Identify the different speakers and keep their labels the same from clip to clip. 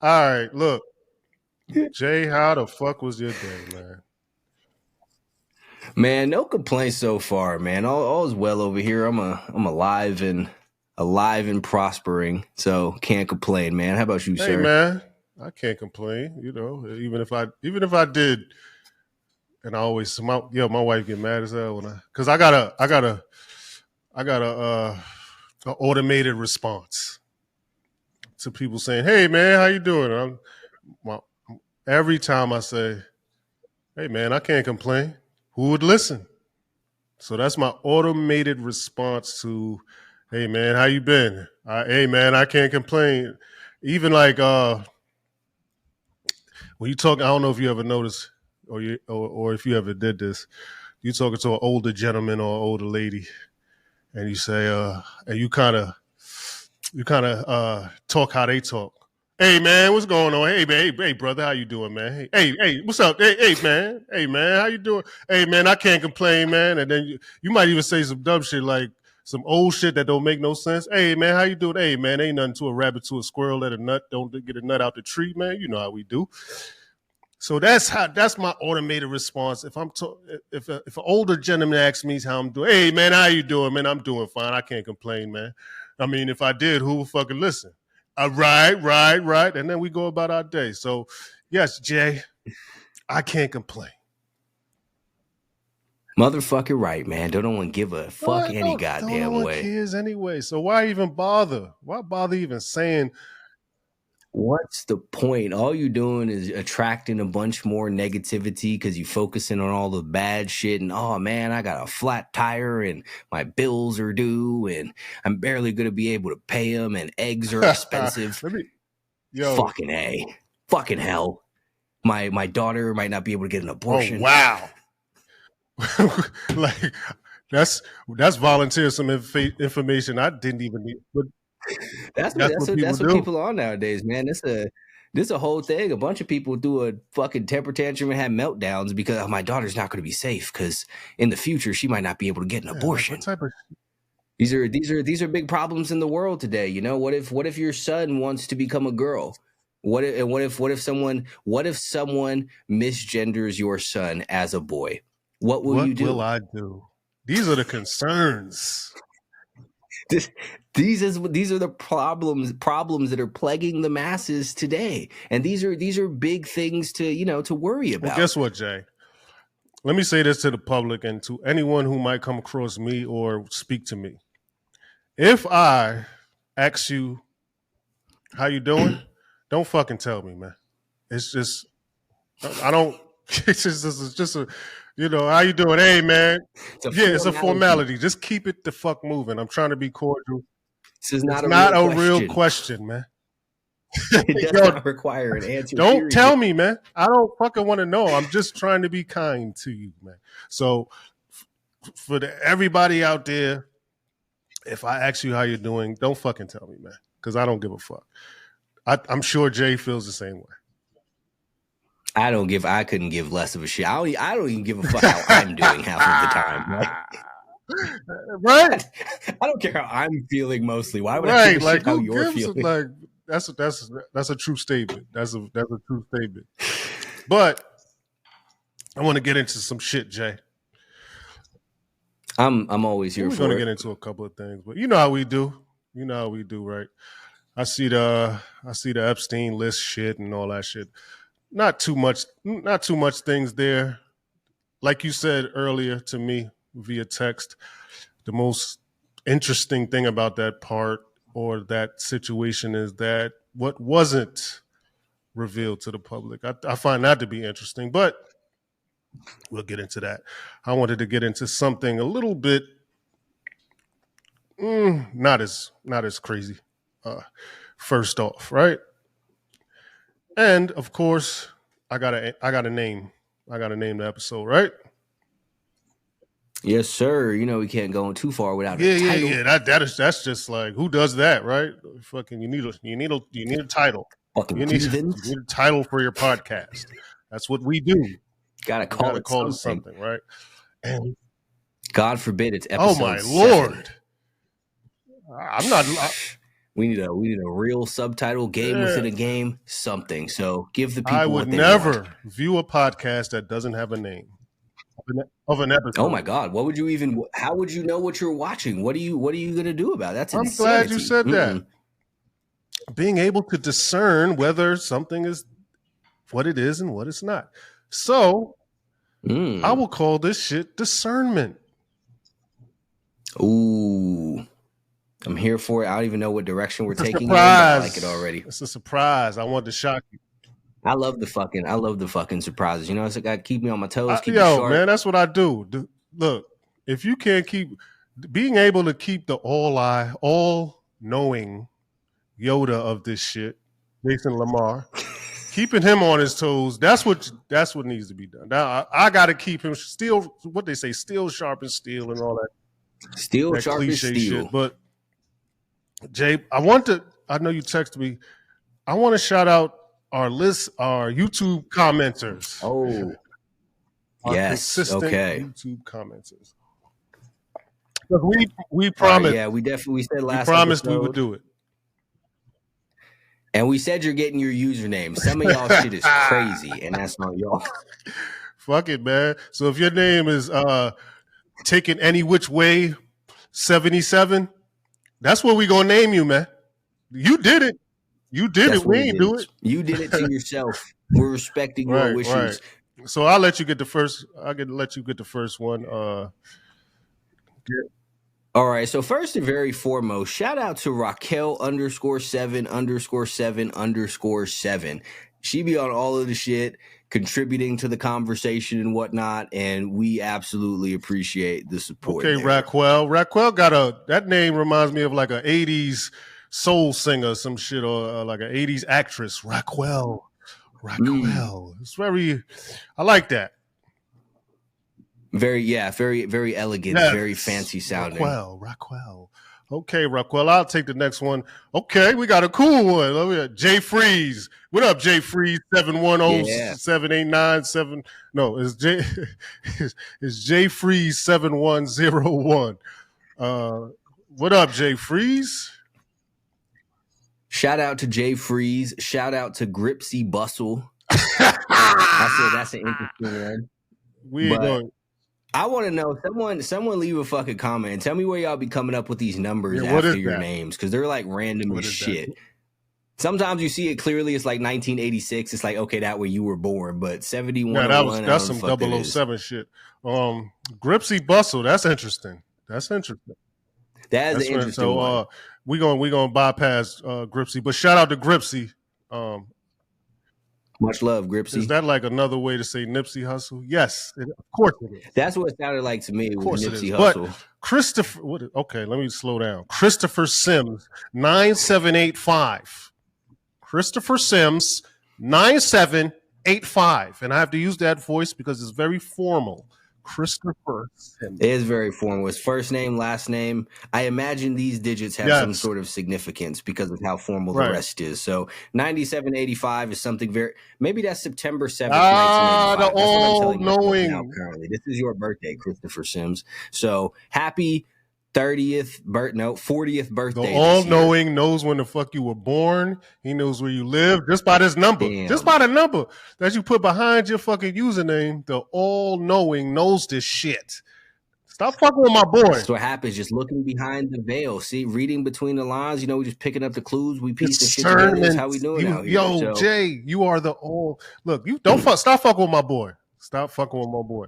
Speaker 1: All right, look, Jay, how the fuck was your day, man?
Speaker 2: Man, no complaints so far, man. All is well over here. I'm alive and prospering, so can't complain, man. How about you,
Speaker 1: Hey,
Speaker 2: sir?
Speaker 1: man, I can't complain. Even if I did, and I always my wife get mad as hell when because I got a automated response to people saying, "Hey, man, how you doing?" My, every time I say, "Hey, man, I can't complain," who would listen? So that's my automated response to, "Hey, man, how you been?" Hey, man, I can't complain. Even like when you talk, I don't know if you ever noticed or if you ever did this. You talking to an older gentleman or an older lady, and you say, and you kind of talk how they talk. Hey man, what's going on? Hey, hey brother, how you doing, man? Hey, what's up? Hey man, how you doing? Hey man, I can't complain, man. And then you might even say some dumb shit like some old shit that don't make no sense. Hey man, how you doing? Hey man, ain't nothing to a rabbit to a squirrel at a nut. Don't get a nut out the tree, man. You know how we do. So that's my automated response. If an older gentleman asks me how I'm doing, hey man, how you doing, man? I'm doing fine. I can't complain, man. I mean, if I did, who would fucking listen? Right, and then we go about our day. So yes, Jay, I can't complain.
Speaker 2: Motherfucker, right, man. Don't no one give a fuck any
Speaker 1: Don't no
Speaker 2: goddamn
Speaker 1: one
Speaker 2: way.
Speaker 1: cares anyway. So why even bother? Why bother even saying?
Speaker 2: What's the point? All you doing is attracting a bunch more negativity because you focusing on all the bad shit and oh man, I got a flat tire and my bills are due and I'm barely gonna be able to pay them and eggs are expensive.
Speaker 1: Let me, yo,
Speaker 2: Fucking A. Fucking hell. My daughter might not be able to get an
Speaker 1: oh
Speaker 2: abortion.
Speaker 1: wow, like that's volunteer some information I didn't even need. But
Speaker 2: That's
Speaker 1: that's what people
Speaker 2: what
Speaker 1: do.
Speaker 2: people are nowadays, man. This a whole thing. A bunch of people do a fucking temper tantrum and have meltdowns because oh, my daughter's not going to be safe because in the future she might not be able to get an
Speaker 1: Yeah, like what
Speaker 2: abortion.
Speaker 1: type of
Speaker 2: These are big problems in the world today. You know, what if your son wants to become a girl? What if someone misgenders your son as a boy? What will you
Speaker 1: what will
Speaker 2: do?
Speaker 1: I do? These are the concerns.
Speaker 2: This, these are the problems that are plaguing the masses today, and these are big things to worry
Speaker 1: Well,
Speaker 2: about.
Speaker 1: guess what, Jay? Let me say this to the public and to anyone who might come across me or speak to me. If I ask you how you doing, don't fucking tell me, man. It's just I don't. It's just a, how you doing? Hey, man.
Speaker 2: It's a
Speaker 1: Yeah, it's a
Speaker 2: formality.
Speaker 1: formality. Just keep it the fuck moving. I'm trying to be cordial.
Speaker 2: This is
Speaker 1: It's
Speaker 2: not a
Speaker 1: not
Speaker 2: real
Speaker 1: a real
Speaker 2: question.
Speaker 1: question, man.
Speaker 2: It does
Speaker 1: Yo,
Speaker 2: not require an answer.
Speaker 1: don't tell
Speaker 2: Period.
Speaker 1: me, man. I don't fucking want to know. I'm just trying to be kind to you, man. So for everybody out there, if I ask you how you're doing, don't fucking tell me, man, because I don't give a fuck. I'm sure Jay feels the same
Speaker 2: I couldn't give less of a shit. I don't even give a fuck how I'm doing half of the time. Like,
Speaker 1: way. Right,
Speaker 2: I don't care how I'm feeling mostly. Why would I give
Speaker 1: right.
Speaker 2: a
Speaker 1: Like
Speaker 2: shit how
Speaker 1: who
Speaker 2: you're
Speaker 1: gives it?
Speaker 2: feeling?
Speaker 1: Like that's a true statement. That's a true statement. But I want to get into some shit, Jay.
Speaker 2: I'm always here
Speaker 1: We're going
Speaker 2: for
Speaker 1: to
Speaker 2: it.
Speaker 1: get into a couple of things, but you know how we do. You know how we do, right? I see the Epstein list shit and all that shit. Not too much things there. Like you said earlier to me via text, the most interesting thing about that part or that situation is that what wasn't revealed to the public. I find that to be interesting, but we'll get into that. I wanted to get into something a little bit not as crazy. Uh, first off, right? And of course, I got to name the episode, right?
Speaker 2: Yes, sir. You know we can't go too far without a
Speaker 1: Yeah.
Speaker 2: title.
Speaker 1: That's just like who does that, right? Fucking you need a title.
Speaker 2: Fucking
Speaker 1: You
Speaker 2: heathens.
Speaker 1: need a title for your podcast. That's what we do.
Speaker 2: Gotta
Speaker 1: We got
Speaker 2: call
Speaker 1: to
Speaker 2: it
Speaker 1: call it
Speaker 2: something.
Speaker 1: something, right? And
Speaker 2: God forbid it's
Speaker 1: oh my
Speaker 2: episode 7.
Speaker 1: lord, I'm not.
Speaker 2: We need a real subtitle, game within a game, something. So give the people
Speaker 1: I would
Speaker 2: what they
Speaker 1: never
Speaker 2: want.
Speaker 1: view a podcast that doesn't have a name of an episode.
Speaker 2: Oh my God! What would you even? How would you know what you're watching? What are you gonna do about it? That's
Speaker 1: I'm
Speaker 2: insanity.
Speaker 1: glad you said that. Being able to discern whether something is what it is and what it's not. So I will call this shit discernment.
Speaker 2: Ooh. I'm here for it. I don't even know what direction we're taking.
Speaker 1: Surprise.
Speaker 2: I like it already.
Speaker 1: It's a surprise. I wanted to shock you.
Speaker 2: I love the fucking surprises. You know, it's got to keep me on my toes. Keep
Speaker 1: yo,
Speaker 2: me sharp.
Speaker 1: Man, that's what I do. Look, if you can't being able to keep the all knowing Yoda of this shit, Jason Lamar, keeping him on his toes. That's what needs to be done. Now I got to keep him still. What they say, steel sharp as steel and all that.
Speaker 2: Steel sharp as steel.
Speaker 1: Shit. But Jay, I know you texted me. I want to shout out our YouTube commenters.
Speaker 2: Oh, yes. Okay.
Speaker 1: YouTube commenters. We promised.
Speaker 2: We said last.
Speaker 1: We promised we would do it.
Speaker 2: And we said you're getting your username. Some of y'all shit is crazy, and that's not y'all.
Speaker 1: Fuck it, man. So if your name is taken any which way 77, that's what we gonna name you, man. You did it. You did it. We ain't do it.
Speaker 2: You did it to yourself. We're respecting your wishes. Right.
Speaker 1: So I'll let you get the first. Let you get the first one.
Speaker 2: All right. So first and very foremost, shout out to Raquel _7_7_7. She be on all of the shit, contributing to the conversation and whatnot, and we absolutely appreciate the support.
Speaker 1: Okay, Raquel. Raquel got that name reminds me of like an 80s soul singer, some shit, or like an 80s actress. Raquel. It's very, I like that.
Speaker 2: Very elegant, very fancy sounding.
Speaker 1: Raquel. Okay, Raquel, I'll take the next one. Okay, we got a cool one. Jay Freeze. What up, Jay Freeze? 710-789-7. No, it's Jay Freeze 7101. What up, Jay Freeze?
Speaker 2: Shout out to Jay Freeze. Shout out to Gripsy Bustle. That's an interesting one. I want to know, someone leave a fucking comment and tell me where y'all be coming up with these numbers after your names, because they're like random as shit. Sometimes you see it clearly, it's like 1986. It's like, okay, that way you were born, but 71.
Speaker 1: Yeah, that's some 007 shit. Gripsy Bustle, that's interesting. That's an interesting one. We're gonna bypass Gripsy, but shout out to Gripsy.
Speaker 2: Much love, Gripsy.
Speaker 1: Is that like another way to say Nipsey Hussle? Yes, of course it is.
Speaker 2: That's what it sounded like to me. Of course Nipsey
Speaker 1: Hussle. But Christopher, okay, let me slow down. Christopher Sims, 9785. Christopher Sims, 9785. And I have to use that voice because it's very formal. Christopher Sims.
Speaker 2: It is very formal. His first name, last name. I imagine these digits have some sort of significance because of how formal the rest is. So 9785 is something very. Maybe that's September 7th, 1985.
Speaker 1: The all-knowing.
Speaker 2: Currently, this is your birthday, Christopher Sims. So happy 40th birthday.
Speaker 1: The all-knowing knows when the fuck you were born. He knows where you live just by this number. Damn. Just by the number that you put behind your fucking username. The all-knowing knows this shit. Stop fucking with my boy.
Speaker 2: That's what happens. Just looking behind the veil. See, reading between the lines. You know, we just picking up the clues. We piece the shit together. That's how we doing out here.
Speaker 1: Yo, Jay, you are the all. Look, you don't stop fucking with my boy. Stop fucking with my boy.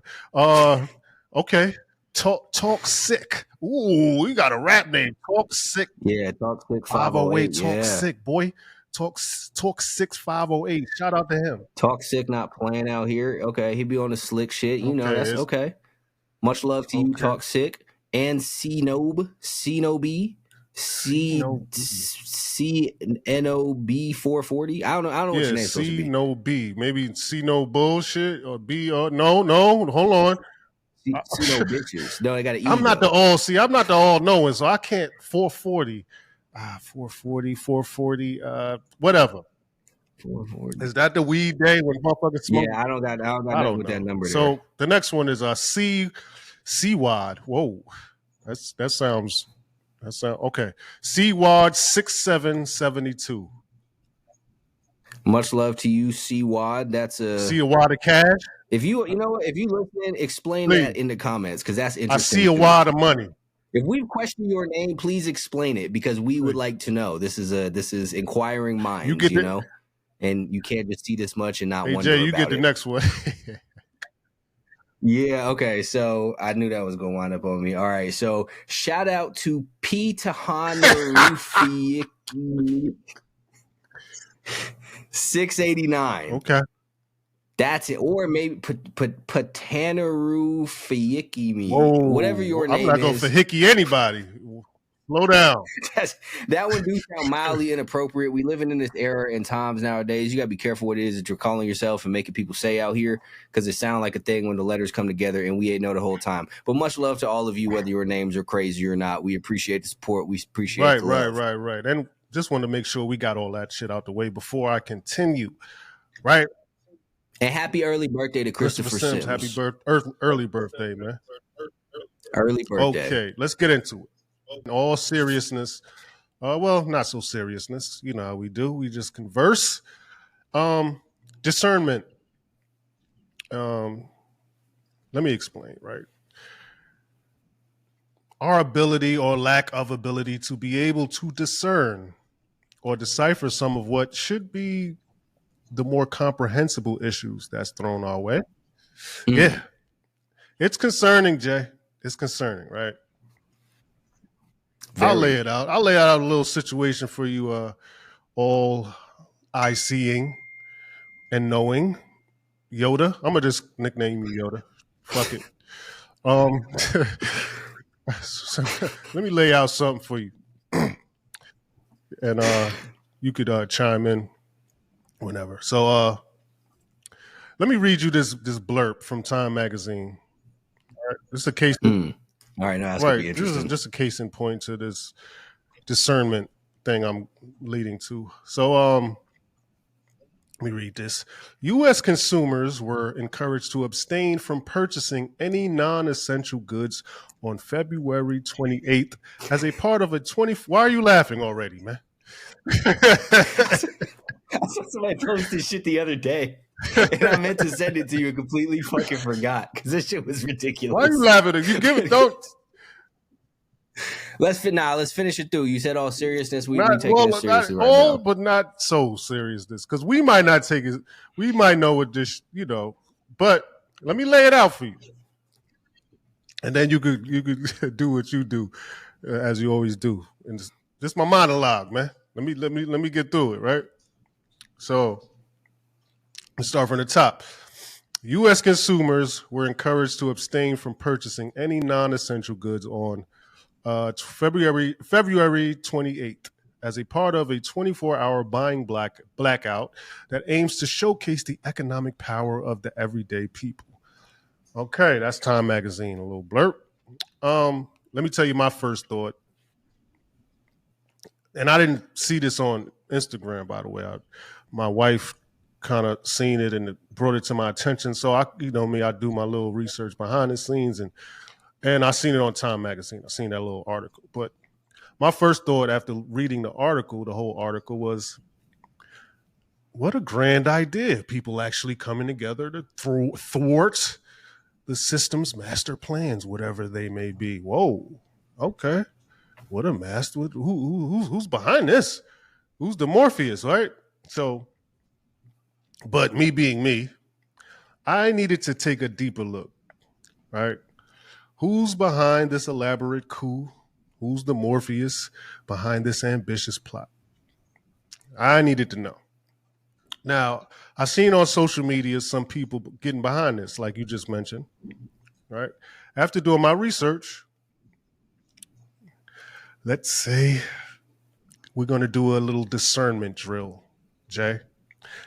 Speaker 1: Okay. Talk sick. Ooh, we got a rap name. Talk sick.
Speaker 2: Yeah, Talk sick
Speaker 1: 508. Talk sick, boy. Talk sick 508. Shout out to him.
Speaker 2: Talk sick, not playing out here. Okay, he be on the slick shit. You know, that's okay. Much love to you, Talk sick. And C-Nob, C-Nob 440. I don't know what your name's supposed to be.
Speaker 1: C-Nob. Maybe C-No bullshit or B or no, hold on.
Speaker 2: No bitches. No, I got to.
Speaker 1: I'm not the all knowing, so I can't. 440, 440, whatever. 440. Is that the weed day when motherfuckers smoke?
Speaker 2: Yeah, I don't know what that number is.
Speaker 1: So the next one is C-Wad. Whoa, that sounds That's okay. CWAD 6772.
Speaker 2: Much love to you, C-Wad. That's
Speaker 1: See a wad of cash.
Speaker 2: if you listen, explain
Speaker 1: Please.
Speaker 2: that in the comments because that's
Speaker 1: I
Speaker 2: interesting.
Speaker 1: see a wad of money.
Speaker 2: If we question your name, please explain it because we would like to know. This is inquiring minds, you know, and you can't just see this much and not wonder
Speaker 1: Jay,
Speaker 2: about
Speaker 1: you get the next one.
Speaker 2: Yeah, okay. So I knew that was gonna wind up on me. All right. So shout out to P Tahana 689.
Speaker 1: Okay.
Speaker 2: That's it. Or maybe Patanaru Fiyikimi. Whatever your name is.
Speaker 1: I'm not going to Fahiki anybody. Slow down.
Speaker 2: That one do sound mildly inappropriate. We living in this era and times nowadays. You got to be careful what it is that you're calling yourself and making people say out here because it sounds like a thing when the letters come together and we ain't know the whole time. But much love to all of you, whether your names are crazy or not. We appreciate the support. We appreciate the love.
Speaker 1: Right. And just want to make sure we got all that shit out the way before I continue. Right.
Speaker 2: And happy early birthday to Christopher Sims.
Speaker 1: Happy early birthday, man.
Speaker 2: Early birthday.
Speaker 1: Okay, let's get into it. In all seriousness, well, not so seriousness. You know how we do. We just converse. Discernment. Let me explain, right? Our ability or lack of ability to be able to discern or decipher some of what should be the more comprehensible issues that's thrown our way. Yeah. It's concerning, Jay. It's concerning, right? I'll lay it out. I'll lay out a little situation for you, all eye-seeing and knowing. Yoda. I'm going to just nickname you Yoda. Fuck it. So, let me lay out something for you. And you could chime in whenever. So let me read you this blurb from Time Magazine. All right. This is a case.
Speaker 2: All right, now that's gonna be interesting.
Speaker 1: This is just a case in point to this discernment thing I'm leading to. So let me read this. U.S. consumers were encouraged to abstain from purchasing any non-essential goods on February 28th as a part of a 20. Why are you laughing already, man?
Speaker 2: I saw somebody post this shit the other day, and I meant to send it to you and completely fucking forgot because this shit was ridiculous.
Speaker 1: Why are you laughing? You give it, don't.
Speaker 2: Let's finish it through. You said all seriousness. We take it seriously right now.
Speaker 1: But not so seriousness because we might not take it. We might know what this, you know. But let me lay it out for you, and then you could do what you do, as you always do. And just my monologue, man. Let me get through it, right? So let's start from the top. U.S. consumers were encouraged to abstain from purchasing any non-essential goods on February 28th as a part of a 24-hour buying blackout that aims to showcase the economic power of the everyday people. Okay, that's Time Magazine, a little blurb. Let me tell you my first thought. And I didn't see this on Instagram, by the way. My wife kind of seen it and it brought it to my attention. So I do my little research behind the scenes and I seen it on Time Magazine. I seen that little article. But my first thought after reading the whole article was, what a grand idea. People actually coming together to thwart the system's master plans, whatever they may be. Whoa, okay. What a master! Who's behind this? Who's the Morpheus, right? So, but me being me, I needed to take a deeper look, right? Who's behind this elaborate coup? Who's the Morpheus behind this ambitious plot? I needed to know. Now, I've seen on social media some people getting behind this, like you just mentioned, right? After doing my research, let's say we're going to do a little discernment drill, Jay.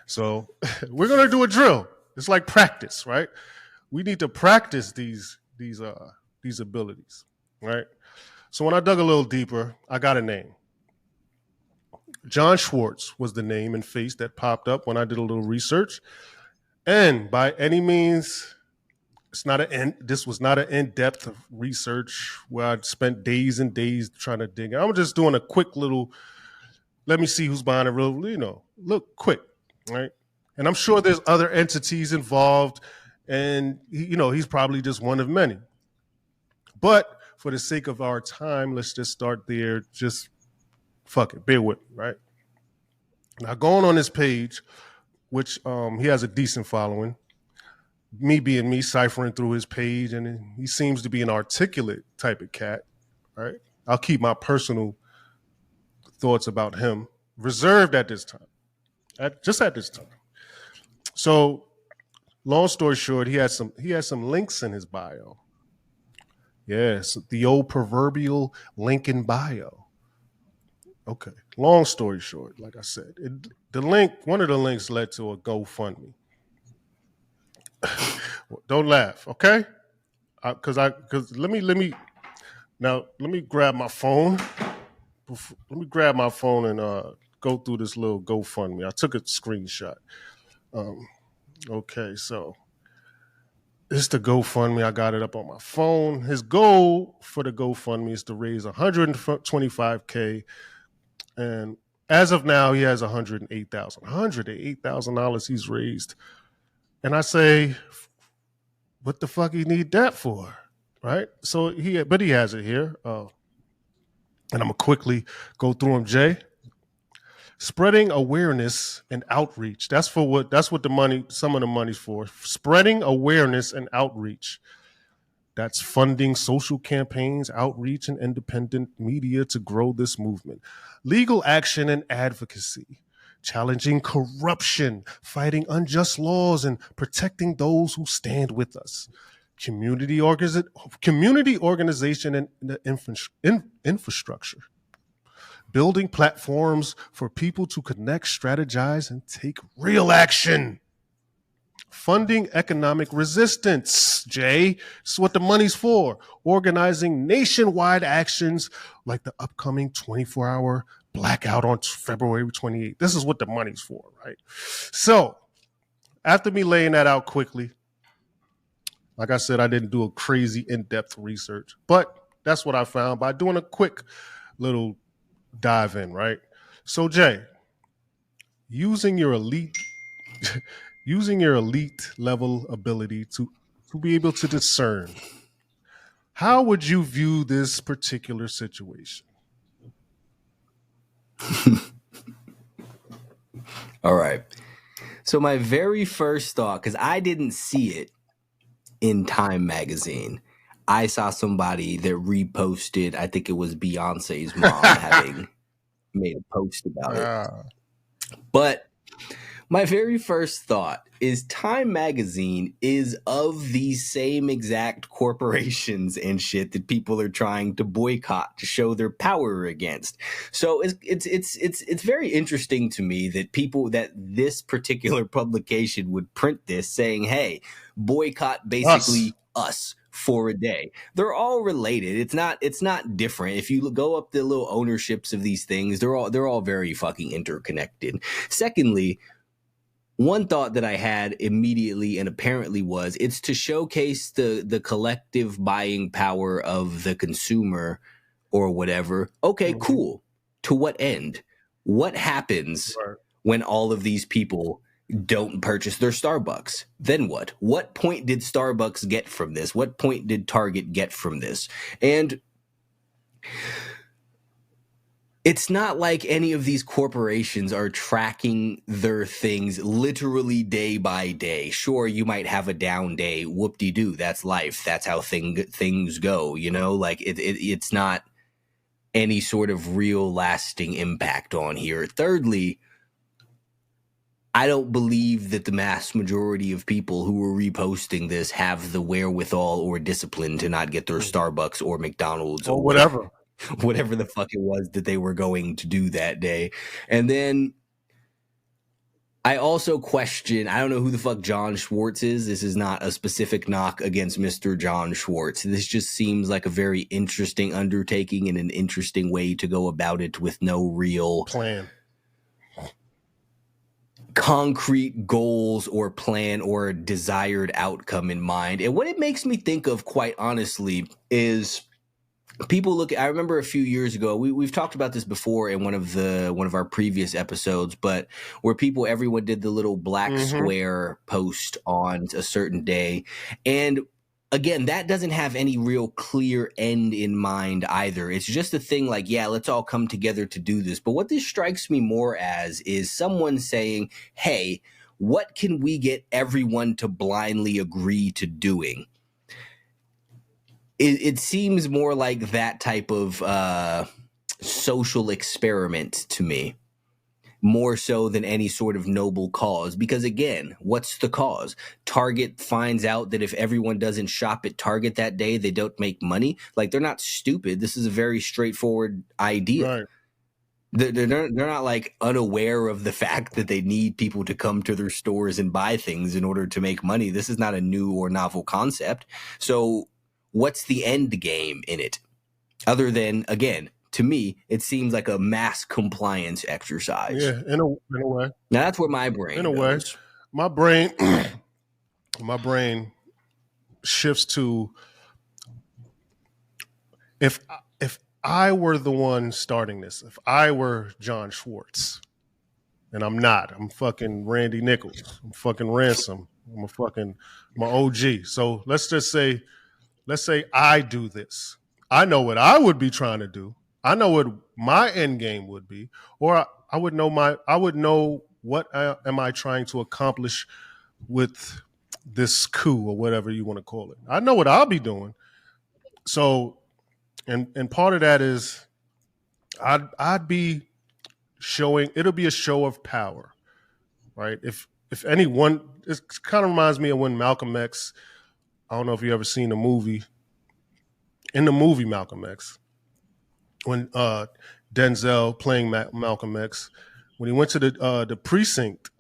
Speaker 1: So we're going to do a drill. It's like practice, right? We need to practice these abilities, right? So when I dug a little deeper, I got a name. John Schwartz was the name and face that popped up when I did a little research. And by any means This was not an in-depth research where I spent days and days trying to dig. I'm just doing a quick little. Let me see who's behind the real. Look quick, right? And I'm sure there's other entities involved, and he's probably just one of many. But for the sake of our time, let's just start there. Just fuck it, bear with me, right? Now, going on this page, which he has a decent following, me being me, ciphering through his page, and he seems to be an articulate type of cat, right? I'll keep my personal thoughts about him reserved at this time, just at this time. So, long story short, he has some links in his bio. Yes, the old proverbial link in bio. Okay. Long story short, like I said, one of the links led to a GoFundMe. Don't laugh, okay? Because let me grab my phone. Let me grab my phone and go through this little GoFundMe. I took a screenshot. Okay, so it's the GoFundMe. I got it up on my phone. His goal for the GoFundMe is to raise $125K, and as of now, he has $108,000. $108,000 he's raised, and I say, what the fuck he need that for, right? So he has it here, and I'm gonna quickly go through them. Jay, spreading awareness and outreach. That's what the money. Some of the money's for. Spreading awareness and outreach. That's funding social campaigns, outreach, and independent media to grow this movement. Legal action and advocacy. Challenging corruption, fighting unjust laws, and protecting those who stand with us. Community organization and infrastructure. Building platforms for people to connect, strategize, and take real action. Funding economic resistance, Jay. This is what the money's for. Organizing nationwide actions like the upcoming 24-hour blackout on February 28th. This is what the money's for, right? So, after me laying that out quickly, like I said, I didn't do a crazy in-depth research, but that's what I found by doing a quick little dive in, right? So, Jay, using your elite level ability to be able to discern, how would you view this particular situation?
Speaker 2: All right. So my very first thought, because I didn't see it in Time magazine, I saw somebody that reposted, I think it was Beyonce's mom having made a post about it. But my very first thought is Time magazine is of these same exact corporations and shit that people are trying to boycott to show their power against. So it's very interesting to me that this particular publication would print this saying, "Hey, boycott basically us for a day." They're all related. It's not different. If you go up the little ownerships of these things, they're all very fucking interconnected. Secondly, one thought that I had immediately and apparently was it's to showcase the collective buying power of the consumer or whatever. Okay, cool. To what end? What happens when all of these people don't purchase their Starbucks? Then what? What point did Starbucks get from this? What point did Target get from this? And it's not like any of these corporations are tracking their things literally day by day. Sure, you might have a down day. Whoop-de-doo. That's life. That's how things go, you know? Like, it's not any sort of real lasting impact on here. Thirdly, I don't believe that the mass majority of people who are reposting this have the wherewithal or discipline to not get their Starbucks or McDonald's
Speaker 1: or whatever
Speaker 2: the fuck it was that they were going to do that day. And then I also question, I don't know who the fuck John Schwartz is. This is not a specific knock against Mr. John Schwartz. This just seems like a very interesting undertaking and an interesting way to go about it with no real
Speaker 1: plan.
Speaker 2: concrete goals or plan or desired outcome in mind. And what it makes me think of, quite honestly, is people look. I remember a few years ago, we've talked about this before in one of our previous episodes, but where everyone did the little black square post on a certain day. And again, that doesn't have any real clear end in mind either. It's just a thing like, yeah, let's all come together to do this. But what this strikes me more as is someone saying, hey, what can we get everyone to blindly agree to doing? It seems more like that type of social experiment to me, more so than any sort of noble cause. Because again, what's the cause? Target finds out that if everyone doesn't shop at Target that day, they don't make money. Like, they're not stupid. This is a very straightforward idea.
Speaker 1: Right.
Speaker 2: They're not like unaware of the fact that they need people to come to their stores and buy things in order to make money. This is not a new or novel concept. So what's the end game in it? Other than, again, to me, it seems like a mass compliance exercise.
Speaker 1: Yeah, in a way.
Speaker 2: Now that's where my brain goes.
Speaker 1: My brain shifts to, if I were the one starting this, if I were John Schwartz, and I'm not, I'm fucking Randy Nichols, I'm fucking Ransom, I'm my OG. So let's say I do this. I know what I would be trying to do. I know what my end game would be, or I would know what am I trying to accomplish with this coup or whatever you want to call it. I know what I'll be doing. So, and part of that is I'd be showing. It'll be a show of power, right? If anyone, it kind of reminds me of when Malcolm X. I don't know if you ever seen the movie. In the movie Malcolm X, when Denzel playing Malcolm X, when he went to the precinct,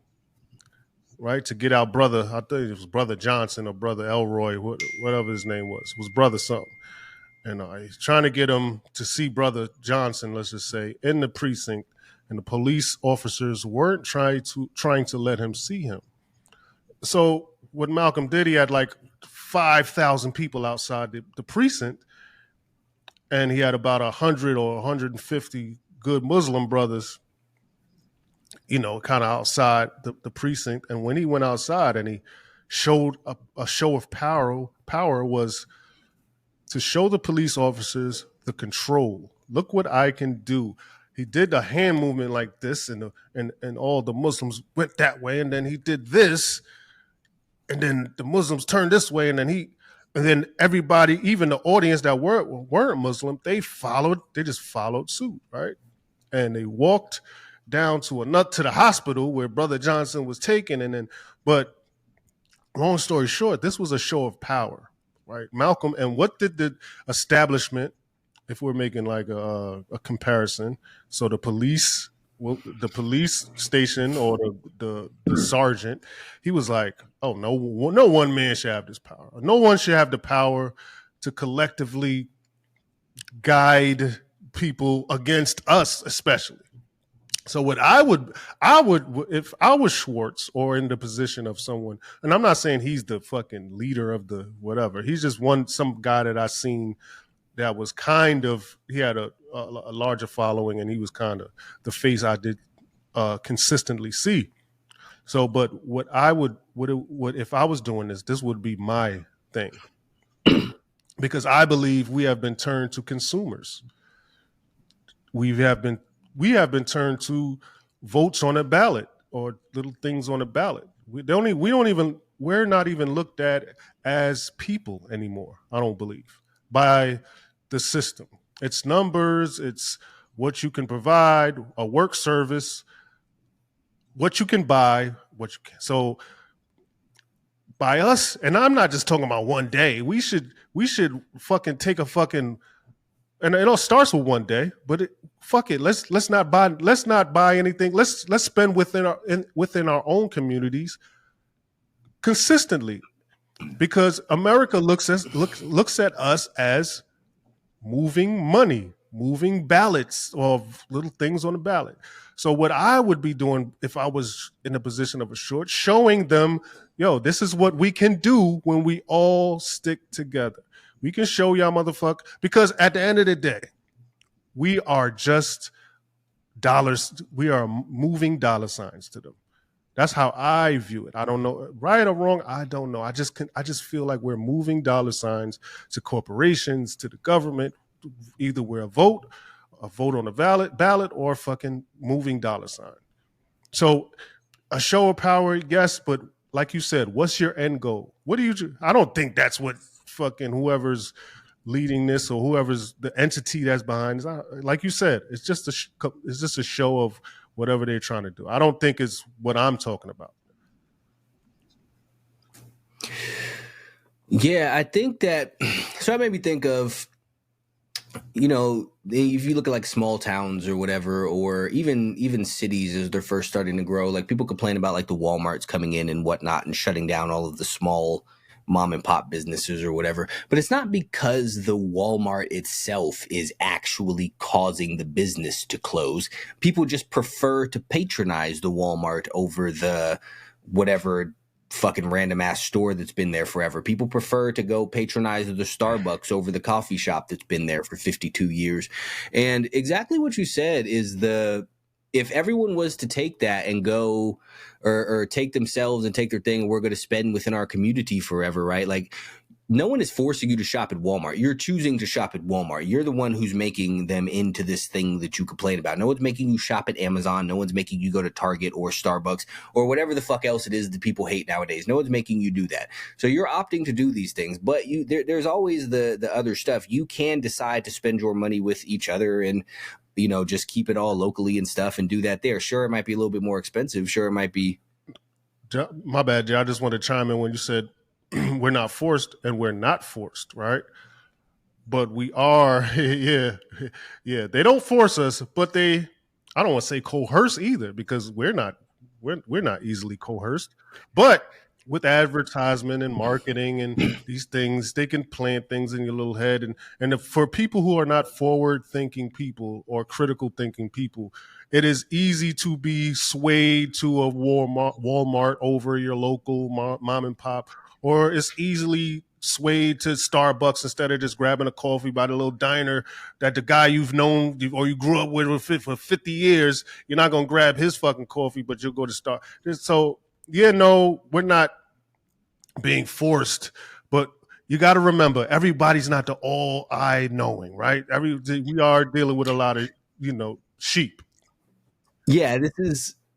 Speaker 1: right, to get out brother, I think it was Brother Johnson or Brother Elroy, whatever his name was Brother something. And he's trying to get him to see Brother Johnson, let's just say, in the precinct, and the police officers weren't trying to let him see him. So what Malcolm did, he had like 5,000 people outside the precinct, and he had about 100 or 150 good Muslim brothers, kind of outside the precinct. And when he went outside and he showed a show of power was to show the police officers the control. Look what I can do. He did a hand movement like this, and all the Muslims went that way, and then he did this, and then the Muslims turned this way, and then everybody, even the audience that weren't Muslim, they just followed suit, right? And they walked down to the hospital where Brother Johnson was taken, but long story short, this was a show of power, right? Malcolm, and what did the establishment, if we're making like a comparison, so the police station or the sergeant, he was like, oh, no one man should have this power. No one should have the power to collectively guide people against us, especially. So what I would, if I was Schwartz or in the position of someone, and I'm not saying he's the fucking leader of the whatever, he's just some guy that I seen that was he had a larger following, and he was kind of the face I did consistently see. So, but what if I was doing this would be my thing, because I believe we have been turned to consumers. We have been turned to votes on a ballot or little things on a ballot. We're not even looked at as people anymore. I don't believe, by the system. It's numbers, it's what you can provide, a work service, what you can buy, what you can. So by us, and I'm not just talking about one day, we should fucking take a fucking, and it all starts with one day, but fuck it. Let's not buy anything. Let's spend within our own communities consistently, because America looks at us as moving money. moving ballots or little things on the ballot. So what I would be doing if I was in a position of a short, showing them, yo, this is what we can do when we all stick together. We can show y'all motherfucker, because at the end of the day, we are just dollars. We are moving dollar signs to them. That's how I view it. I don't know right or wrong. I don't know. I just feel like we're moving dollar signs to corporations, to the government. Either we're a vote on a ballot, or fucking moving dollar sign. So a show of power, yes, but like you said, what's your end goal? What do you? I don't think that's what fucking whoever's leading this or whoever's the entity that's behind this. Like you said, it's just a show of whatever they're trying to do. I don't think it's what I'm talking about.
Speaker 2: Yeah, I think that. So that made me think of, you know, if you look at like small towns or whatever, or even cities as they're first starting to grow, like people complain about like the Walmarts coming in and whatnot and shutting down all of the small mom and pop businesses or whatever. But it's not because the Walmart itself is actually causing the business to close. People just prefer to patronize the Walmart over the whatever fucking random ass store that's been there forever. People prefer to go patronize the Starbucks over the coffee shop that's been there for 52 years. And exactly what you said is if everyone was to take that and go or take themselves and take their thing and we're going to spend within our community forever, right? Like, no one is forcing you to shop at Walmart. You're choosing to shop at Walmart. You're the one who's making them into this thing that you complain about. No one's making you shop at Amazon. No one's making you go to Target or Starbucks or whatever the fuck else it is that people hate nowadays. No one's making you do that. So you're opting to do these things, but there's always the other stuff. You can decide to spend your money with each other and, you know, just keep it all locally and stuff and do that there. Sure, it might be a little bit more expensive. Sure, it might be.
Speaker 1: My bad, Jay. I just want to chime in when you said we're not forced, and we're not forced, right? But we are. Yeah. They don't force us, but I don't want to say coerce either, because we're not easily coerced. But with advertisement and marketing and these things, they can plant things in your little head. And for people who are not forward thinking people or critical thinking people, it is easy to be swayed to a Walmart over your local mom and pop, or it's easily swayed to Starbucks instead of just grabbing a coffee by the little diner that the guy you've known or you grew up with for 50 years. You're not going to grab his fucking coffee, but you'll go to Starbucks. So, yeah, no, we're not being forced, but you got to remember, everybody's not the all eye knowing, right? We are dealing with a lot of, sheep.
Speaker 2: Yeah,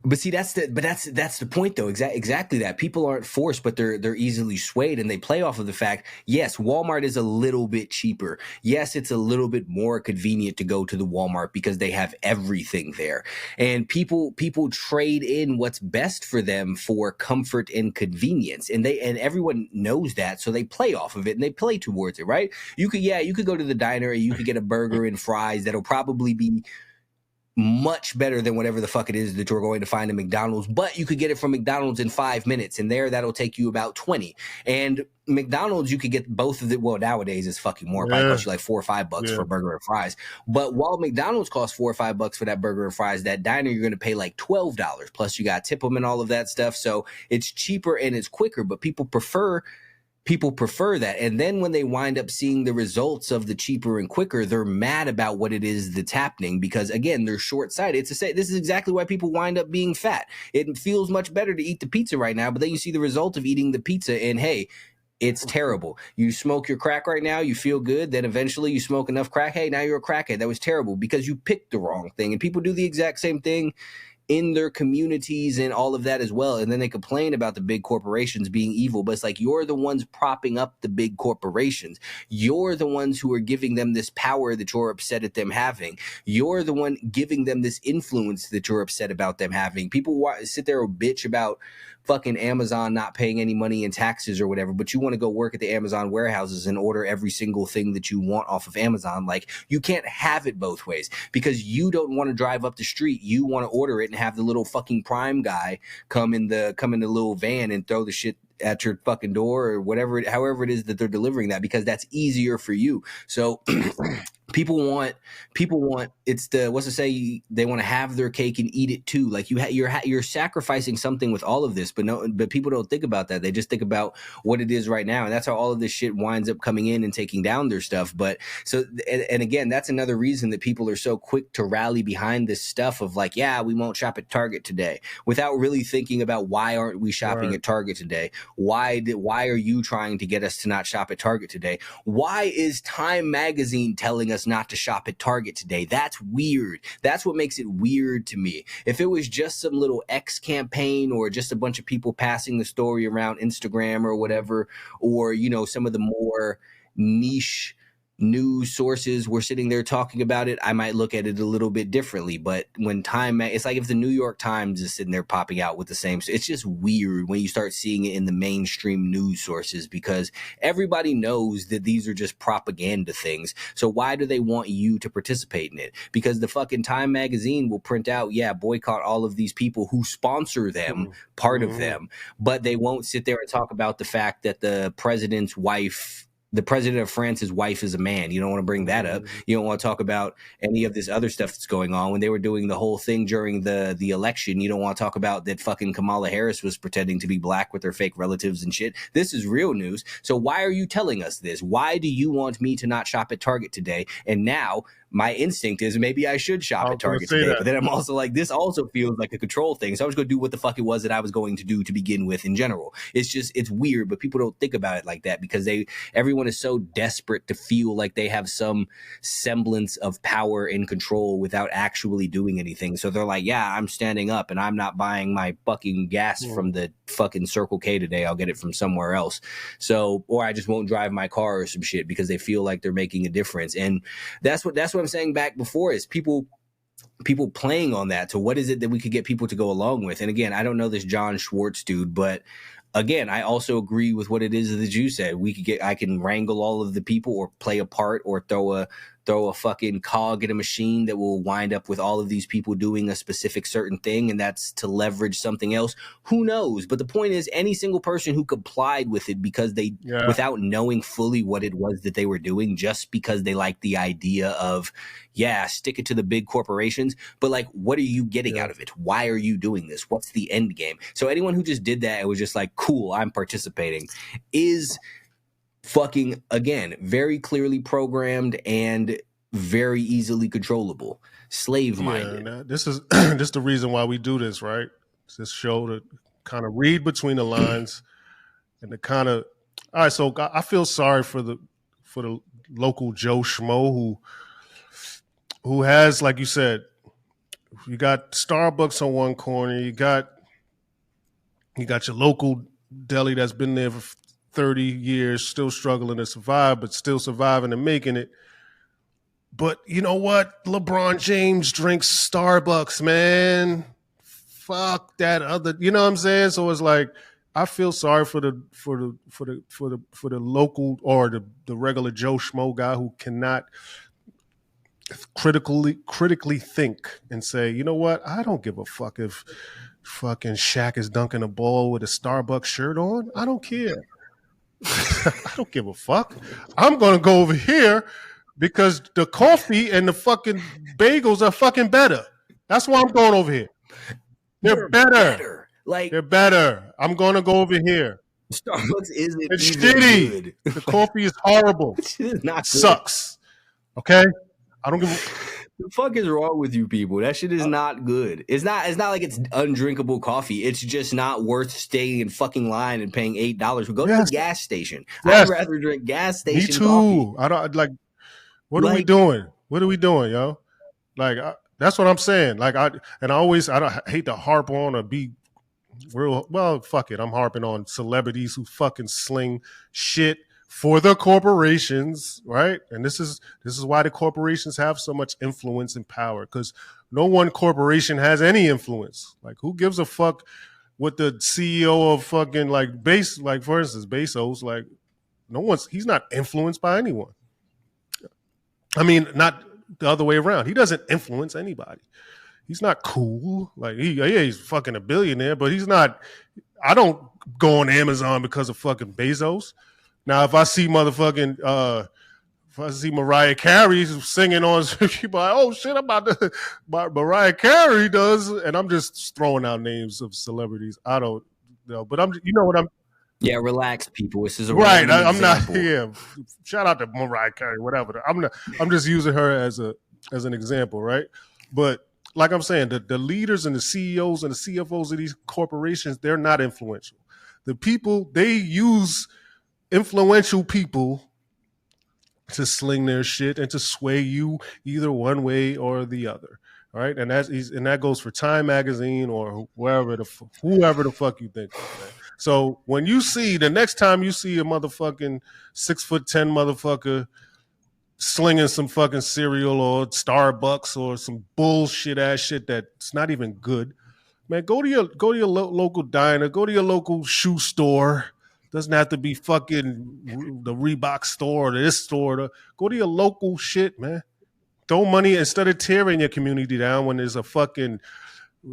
Speaker 2: but see, that's the point though. Exactly that. People aren't forced, but they're easily swayed, and they play off of the fact, yes, Walmart is a little bit cheaper. Yes, it's a little bit more convenient to go to the Walmart because they have everything there. And people trade in what's best for them for comfort and convenience. And everyone knows that, so they play off of it and they play towards it, right? You could go to the diner and you could get a burger and fries that'll probably be much better than whatever the fuck it is that you're going to find at McDonald's, but you could get it from McDonald's in 5 minutes, and that'll take you about 20. And McDonald's, you could get both of it. Well, nowadays it's fucking more. Probably costs you like $4 or $5 for a burger and fries. But while McDonald's costs $4 or $5 for that burger and fries, that diner you're going to pay like $12. Plus you got to tip them and all of that stuff. So it's cheaper and it's quicker, but people prefer that. And then when they wind up seeing the results of the cheaper and quicker, they're mad about what it is that's happening, because again, they're short-sighted. This is exactly why people wind up being fat. It feels much better to eat the pizza right now, but then you see the result of eating the pizza and hey, it's terrible. You smoke your crack right now, you feel good, then eventually you smoke enough crack, hey, now you're a crackhead. That was terrible because you picked the wrong thing. And people do the exact same thing in their communities and all of that as well. And then they complain about the big corporations being evil, but it's like, you're the ones propping up the big corporations. You're the ones who are giving them this power that you're upset at them having. You're the one giving them this influence that you're upset about them having. People sit there and bitch about fucking Amazon not paying any money in taxes or whatever, but you want to go work at the Amazon warehouses and order every single thing that you want off of Amazon. Like, you can't have it both ways, because you don't want to drive up the street. You want to order it and have the little fucking Prime guy come in the little van and throw the shit at your fucking door or whatever, however it is that they're delivering that, because that's easier for you. So People want it's the what's to say, they want to have their cake and eat it too. Like you're sacrificing something with all of this, but people don't think about that. They just think about what it is right now, and that's how all of this shit winds up coming in and taking down their stuff. But so and again, that's another reason that people are so quick to rally behind this stuff of like, yeah, we won't shop at Target today, without really thinking about why aren't we shopping at Target today? Why are you trying to get us to not shop at Target today? Why is Time Magazine telling us not to shop at Target today? That's weird. That's what makes it weird to me. If it was just some little X campaign or just a bunch of people passing the story around Instagram or whatever, or, you know, some of the more niche news sources were sitting there talking about it, I might look at it a little bit differently. But when it's like if the New York Times is sitting there popping out with the same, it's just weird when you start seeing it in the mainstream news sources, because everybody knows that these are just propaganda things. So why do they want you to participate in it? Because the fucking Time Magazine will print out, yeah, boycott all of these people who sponsor them, part of them, but they won't sit there and talk about the fact that the president of France's wife is a man. You don't want to bring that up. You don't want to talk about any of this other stuff that's going on. When they were doing the whole thing during the election, you don't want to talk about that fucking Kamala Harris was pretending to be black with her fake relatives and shit. This is real news. So why are you telling us this? Why do you want me to not shop at Target today? And now my instinct is maybe I should shop at Target today. But then I'm also like, this also feels like a control thing. So I'm just going to do what the fuck it was that I was going to do to begin with in general. It's weird, but people don't think about it like that because everyone is so desperate to feel like they have some semblance of power and control without actually doing anything. So they're like, yeah, I'm standing up and I'm not buying my fucking gas from the fucking Circle K today. I'll get it from somewhere else. So, or I just won't drive my car or some shit because they feel like they're making a difference. And that's what I'm saying back before is people playing on that. So what is it that we could get people to go along with? And again, I don't know this John Schwartz dude, but again, I also agree with what it is that you said. I can wrangle all of the people or play a part or throw a fucking cog in a machine that will wind up with all of these people doing a specific certain thing, and that's to leverage something else. Who knows? But the point is, any single person who complied with it because without knowing fully what it was that they were doing, just because they like the idea of, yeah, stick it to the big corporations, but like, what are you getting out of it? Why are you doing this? What's the end game? So anyone who just did that and was just like, cool, I'm participating, is fucking, again, very clearly programmed and very easily controllable, slave-minded.
Speaker 1: Yeah, this is this the reason why we do this, right? It's this show to kind of read between the lines and to kind of. All right, so I feel sorry for the local Joe Schmo who has, like you said, you got Starbucks on one corner, you got your local deli that's been there for 30 years, still struggling to survive, but still surviving and making it. But you know what? LeBron James drinks Starbucks, man. Fuck that other. You know what I'm saying? So it's like I feel sorry for the local or the regular Joe Schmo guy who cannot critically think and say, you know what? I don't give a fuck if fucking Shaq is dunking a ball with a Starbucks shirt on. I don't care. I don't give a fuck. I'm gonna go over here because the coffee and the fucking bagels are fucking better. That's why I'm going over here. They're better.
Speaker 2: Like,
Speaker 1: they're better. I'm gonna go over here.
Speaker 2: Starbucks isn't.
Speaker 1: It's shitty. Good. The coffee is horrible.
Speaker 2: It is not good.
Speaker 1: Sucks. Okay. I don't give a.
Speaker 2: The fuck is wrong with you people? That shit is not good. It's not like it's undrinkable coffee. It's just not worth staying in fucking line and paying $8. Go to the gas station. I'd rather drink gas station.
Speaker 1: Me too.
Speaker 2: Coffee.
Speaker 1: I don't like. What are we doing? What are we doing, yo? Like that's what I'm saying. Like I hate to harp on or be real. Well, fuck it. I'm harping on celebrities who fucking sling shit for the corporations, right? And this is why the corporations have so much influence and power, because no one corporation has any influence. Like, who gives a fuck what the CEO of fucking like for instance, Bezos, like he's not influenced by anyone. I mean, not the other way around. He doesn't influence anybody. He's not cool. Like he's fucking a billionaire, but he's not. I don't go on Amazon because of fucking Bezos. Now, if I see motherfucking if I see Mariah Carey singing on, people are like, oh shit, I'm about to. Mariah Carey does, and I'm just throwing out names of celebrities. I don't know, but I'm, you know what I'm.
Speaker 2: Yeah, relax, people. This is a
Speaker 1: Right,
Speaker 2: random
Speaker 1: I'm not.
Speaker 2: example.
Speaker 1: Yeah, shout out to Mariah Carey, whatever. I'm not. I'm just using her as an example, right? But like I'm saying, the leaders and the CEOs and the CFOs of these corporations, they're not influential. The people, they use influential people to sling their shit and to sway you either one way or the other. All right, and that goes for Time Magazine or whoever the fuck you think of, man. So when you see the next time you see a motherfucking 6'10" motherfucker slinging some fucking cereal or Starbucks or some bullshit ass shit that's not even good, man, go to your local diner, go to your local shoe store. Doesn't have to be fucking the Reebok store or this store. Go to your local shit, man. Throw money instead of tearing your community down when there's a fucking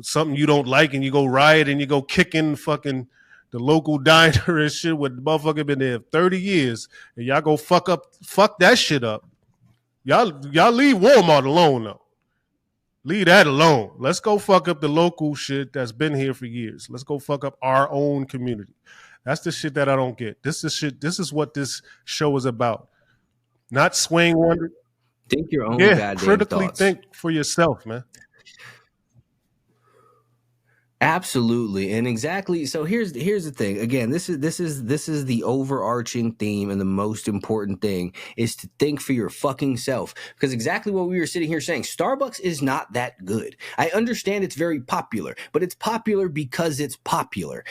Speaker 1: something you don't like and you go riot and you go kicking fucking the local diner and shit with the motherfucker been there 30 years and y'all go fuck that shit up. Y'all leave Walmart alone though. Leave that alone. Let's go fuck up the local shit that's been here for years. Let's go fuck up our own community. That's the shit that I don't get. This is what this show is about. Not swaying one.
Speaker 2: Think your own goddamn
Speaker 1: critically
Speaker 2: thoughts.
Speaker 1: think for yourself, man.
Speaker 2: Absolutely. And exactly. So here's the thing. Again, this is the overarching theme, and the most important thing is to think for your fucking self. Because exactly what we were sitting here saying, Starbucks is not that good. I understand it's very popular, but it's popular because it's popular.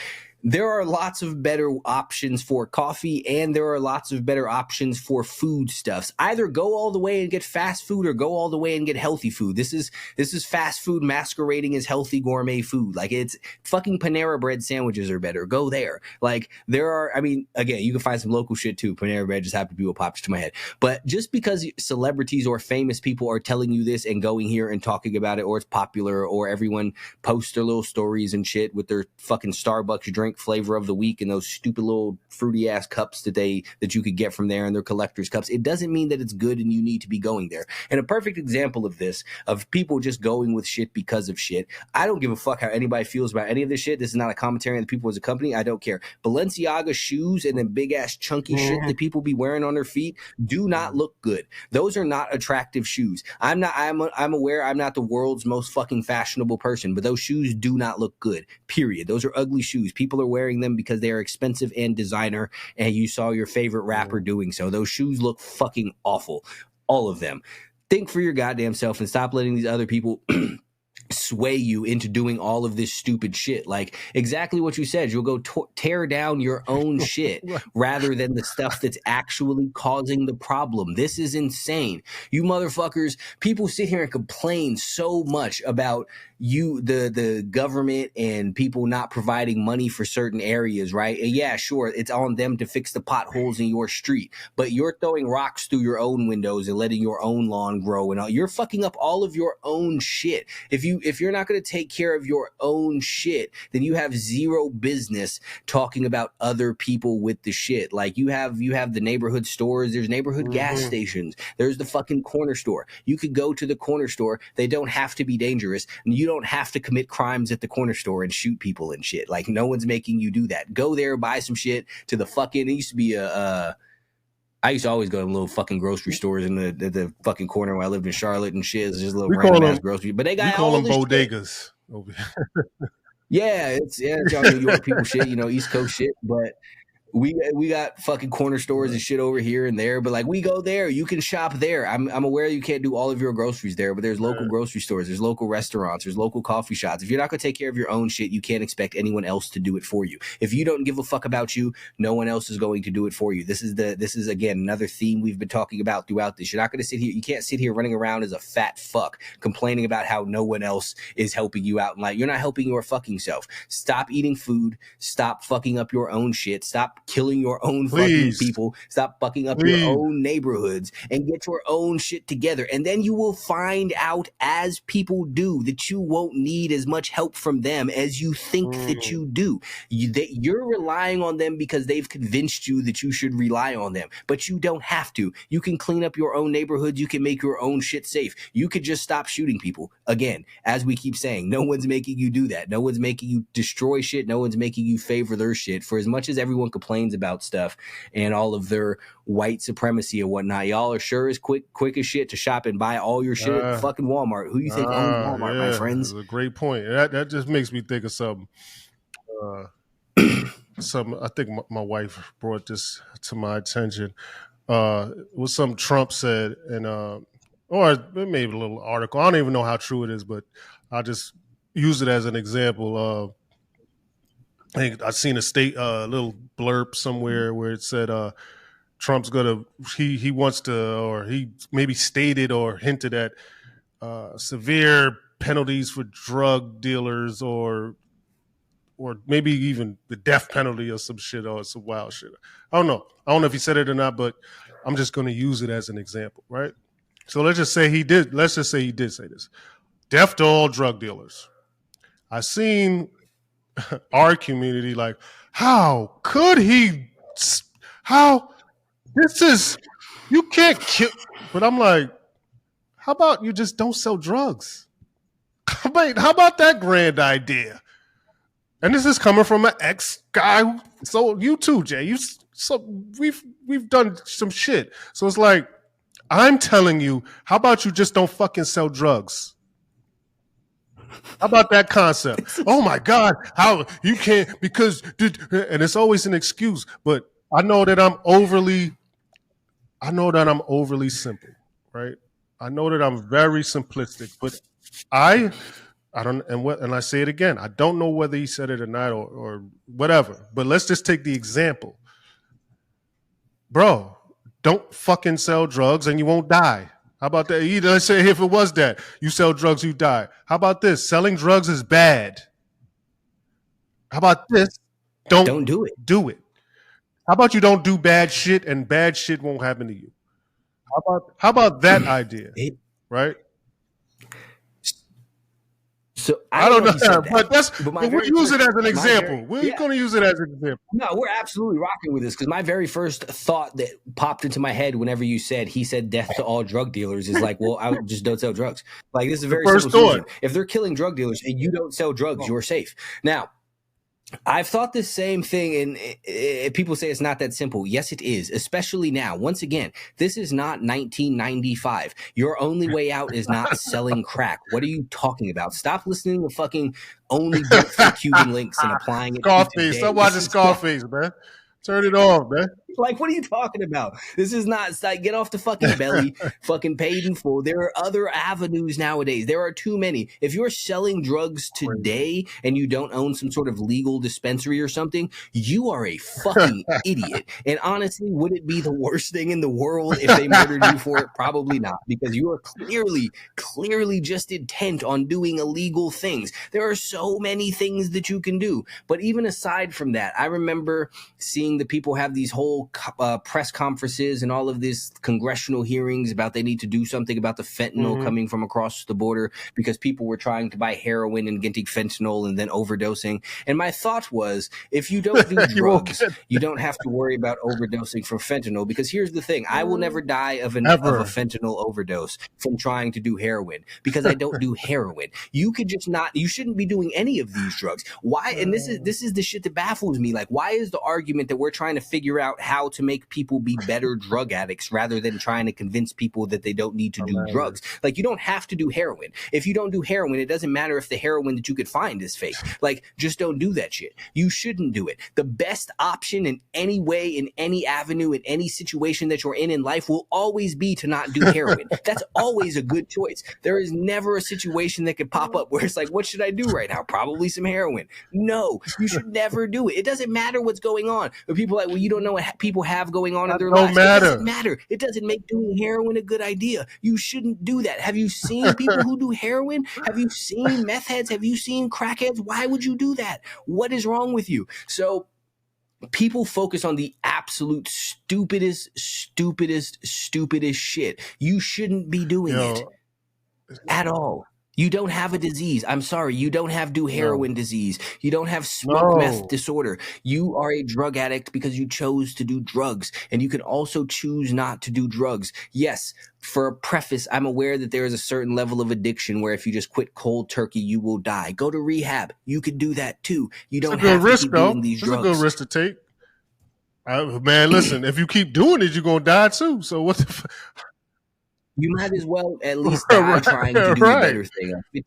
Speaker 2: There are lots of better options for coffee, and there are lots of better options for foodstuffs. Either go all the way and get fast food, or go all the way and get healthy food. This is fast food masquerading as healthy gourmet food. Like, it's fucking Panera Bread sandwiches are better. Go there. Like, there are, I mean, again, you can find some local shit too. Panera Bread just happened to be what pops to my head. But just because celebrities or famous people are telling you this and going here and talking about it, or it's popular, or everyone posts their little stories and shit with their fucking Starbucks drink flavor of the week and those stupid little fruity ass cups that you could get from there, and their collector's cups, it doesn't mean that it's good and you need to be going there. And a perfect example of this, of people just going with shit because of shit, I don't give a fuck how anybody feels about any of this shit. This is not a commentary on the people as a company. I don't care. Balenciaga shoes and then big ass chunky shit that people be wearing on their feet do not look good. Those are not attractive shoes. I'm aware I'm not the world's most fucking fashionable person, but those shoes do not look good, period. Those are ugly shoes. People are wearing them because they are expensive and designer, and you saw your favorite rapper doing so. Those shoes look fucking awful. All of them. Think for your goddamn self and stop letting these other people sway you into doing all of this stupid shit. Like, exactly what you said, you'll go tear down your own shit rather than the stuff that's actually causing the problem. This is insane. You motherfuckers, people sit here and complain so much about the government and people not providing money for certain areas, right? And yeah, sure, it's on them to fix the potholes in your street, but you're throwing rocks through your own windows and letting your own lawn grow, and you're fucking up all of your own shit. If you're not going to take care of your own shit, then you have zero business talking about other people with the shit. Like, you have the neighborhood stores, there's neighborhood gas stations, there's the fucking corner store. You could go to the corner store. They don't have to be dangerous, and you don't have to commit crimes at the corner store and shoot people and shit. Like, no one's making you do that. Go there, buy some shit to the fucking, it used to be I used to always go to little fucking grocery stores in the fucking corner where I lived in Charlotte and shit. It's just little random ass grocery, but they got
Speaker 1: we call
Speaker 2: all
Speaker 1: them
Speaker 2: this
Speaker 1: bodegas over here.
Speaker 2: Yeah, it's y'all New York people shit, East Coast shit, but we got fucking corner stores and shit over here and there, but like, we go there, you can shop there. I'm aware you can't do all of your groceries there, but there's local grocery stores, there's local restaurants, there's local coffee shops. If you're not going to take care of your own shit, you can't expect anyone else to do it for you. If you don't give a fuck about you, no one else is going to do it for you. This is again another theme we've been talking about throughout this. You're not going to sit here, you can't sit here running around as a fat fuck complaining about how no one else is helping you out. Like, you're not helping your fucking self. Stop eating food, stop fucking up your own shit, stop killing your own fucking
Speaker 1: Please.
Speaker 2: people, stop fucking up your own neighborhoods, and get your own shit together. And then you will find out, as people do, that you won't need as much help from them as you think that you do. You're relying on them because they've convinced you that you should rely on them, but you don't have to. You can clean up your own neighborhoods. You can make your own shit safe. You could just stop shooting people. Again, as we keep saying, no one's making you do that. No one's making you destroy shit. No one's making you favor their shit. For as much as everyone complains about stuff and all of their white supremacy and whatnot, y'all are sure as quick as shit to shop and buy all your shit at fucking Walmart. Who you think owns Walmart, my friends?
Speaker 1: That's a great point. That just makes me think of something. I think my wife brought this to my attention. It was something Trump said, and or maybe a little article. I don't even know how true it is, but I'll just use it as an example. I think I've seen a little blurb somewhere where it said Trump's he wants to, or he maybe stated or hinted at severe penalties for drug dealers, or maybe even the death penalty or some shit, or some wild shit. I don't know if he said it or not, but I'm just going to use it as an example, right? So let's just say he did say this. Death to all drug dealers. I seen our community like, how could he? You can't kill. But I'm like, how about you just don't sell drugs? Wait, how about that grand idea? And this is coming from an ex guy. So you too, Jay. We've done some shit. So it's like, I'm telling you, how about you just don't fucking sell drugs? How about that concept? Oh my God, how you can't, because, and it's always an excuse. But I know that I'm overly simple, right? I know that I'm very simplistic, but I don't, and I say it again, I don't know whether he said it or not, or whatever. But let's just take the example, bro. Don't fucking sell drugs and you won't die. How about that? Let's say if it was that you sell drugs, you die. How about this? Selling drugs is bad. How about this? Don't
Speaker 2: do it.
Speaker 1: Do it. How about you don't do bad shit and bad shit won't happen to you? How about that idea? Right?
Speaker 2: So
Speaker 1: I don't know, but we'll use it as an example. We're going to use it as an example.
Speaker 2: No, we're absolutely rocking with this, because my very first thought that popped into my head whenever he said death to all drug dealers is like, well, I just don't sell drugs. Like, this is a very simple solution. If they're killing drug dealers and you don't sell drugs, you're safe. Now, I've thought the same thing, and people say it's not that simple. Yes, it is, especially now. Once again, this is not 1995. Your only way out is not selling crack. What are you talking about? Stop listening to fucking Only Built for Cuban Links and applying it
Speaker 1: Scarface. Stop watching Scarface, man. Turn it off, man.
Speaker 2: Like, what are you talking about? This is not, it's like, get off the fucking belly, fucking paid in full. There are other avenues nowadays. There are too many. If you're selling drugs today and you don't own some sort of legal dispensary or something, you are a fucking idiot. And honestly, would it be the worst thing in the world if they murdered you for it? Probably not, because you are clearly just intent on doing illegal things. There are so many things that you can do. But even aside from that, I remember seeing the people have these whole press conferences and all of these congressional hearings about they need to do something about the fentanyl coming from across the border, because people were trying to buy heroin and getting fentanyl and then overdosing. And my thought was, if you don't do drugs, you don't have to worry about overdosing from fentanyl, because here's the thing. I will never die of a fentanyl overdose from trying to do heroin, because I don't do heroin. You shouldn't be doing any of these drugs. Why? And this is the shit that baffles me. Like, why is the argument that we're trying to figure out how to make people be better drug addicts rather than trying to convince people that they don't need to do drugs? Like, you don't have to do heroin. If you don't do heroin, it doesn't matter if the heroin that you could find is fake. Like, just don't do that shit. You shouldn't do it. The best option in any way, in any avenue, in any situation that you're in life will always be to not do heroin. That's always a good choice. There is never a situation that could pop up where it's like, what should I do right now? Probably some heroin. No, you should never do it. It doesn't matter what's going on. But people are like, well, you don't know what people have going on in their lives. It doesn't matter. It doesn't make doing heroin a good idea. You shouldn't do that. Have you seen people who do heroin? Have you seen meth heads? Have you seen crackheads? Why would you do that? What is wrong with you? So People focus on the absolute stupidest shit. You shouldn't be doing it at all. You don't have a disease. I'm sorry. You don't have heroin disease. You don't have smoke meth disorder. You are a drug addict because you chose to do drugs. And you can also choose not to do drugs. Yes, for a preface, I'm aware that there is a certain level of addiction where if you just quit cold turkey, you will die. Go to rehab. You could do that too. You don't have to keep doing these drugs.
Speaker 1: It's a good risk to take. Man, listen, if you keep doing it, you're going to die too. So what the
Speaker 2: You might as well at least die trying to do the better thing. Get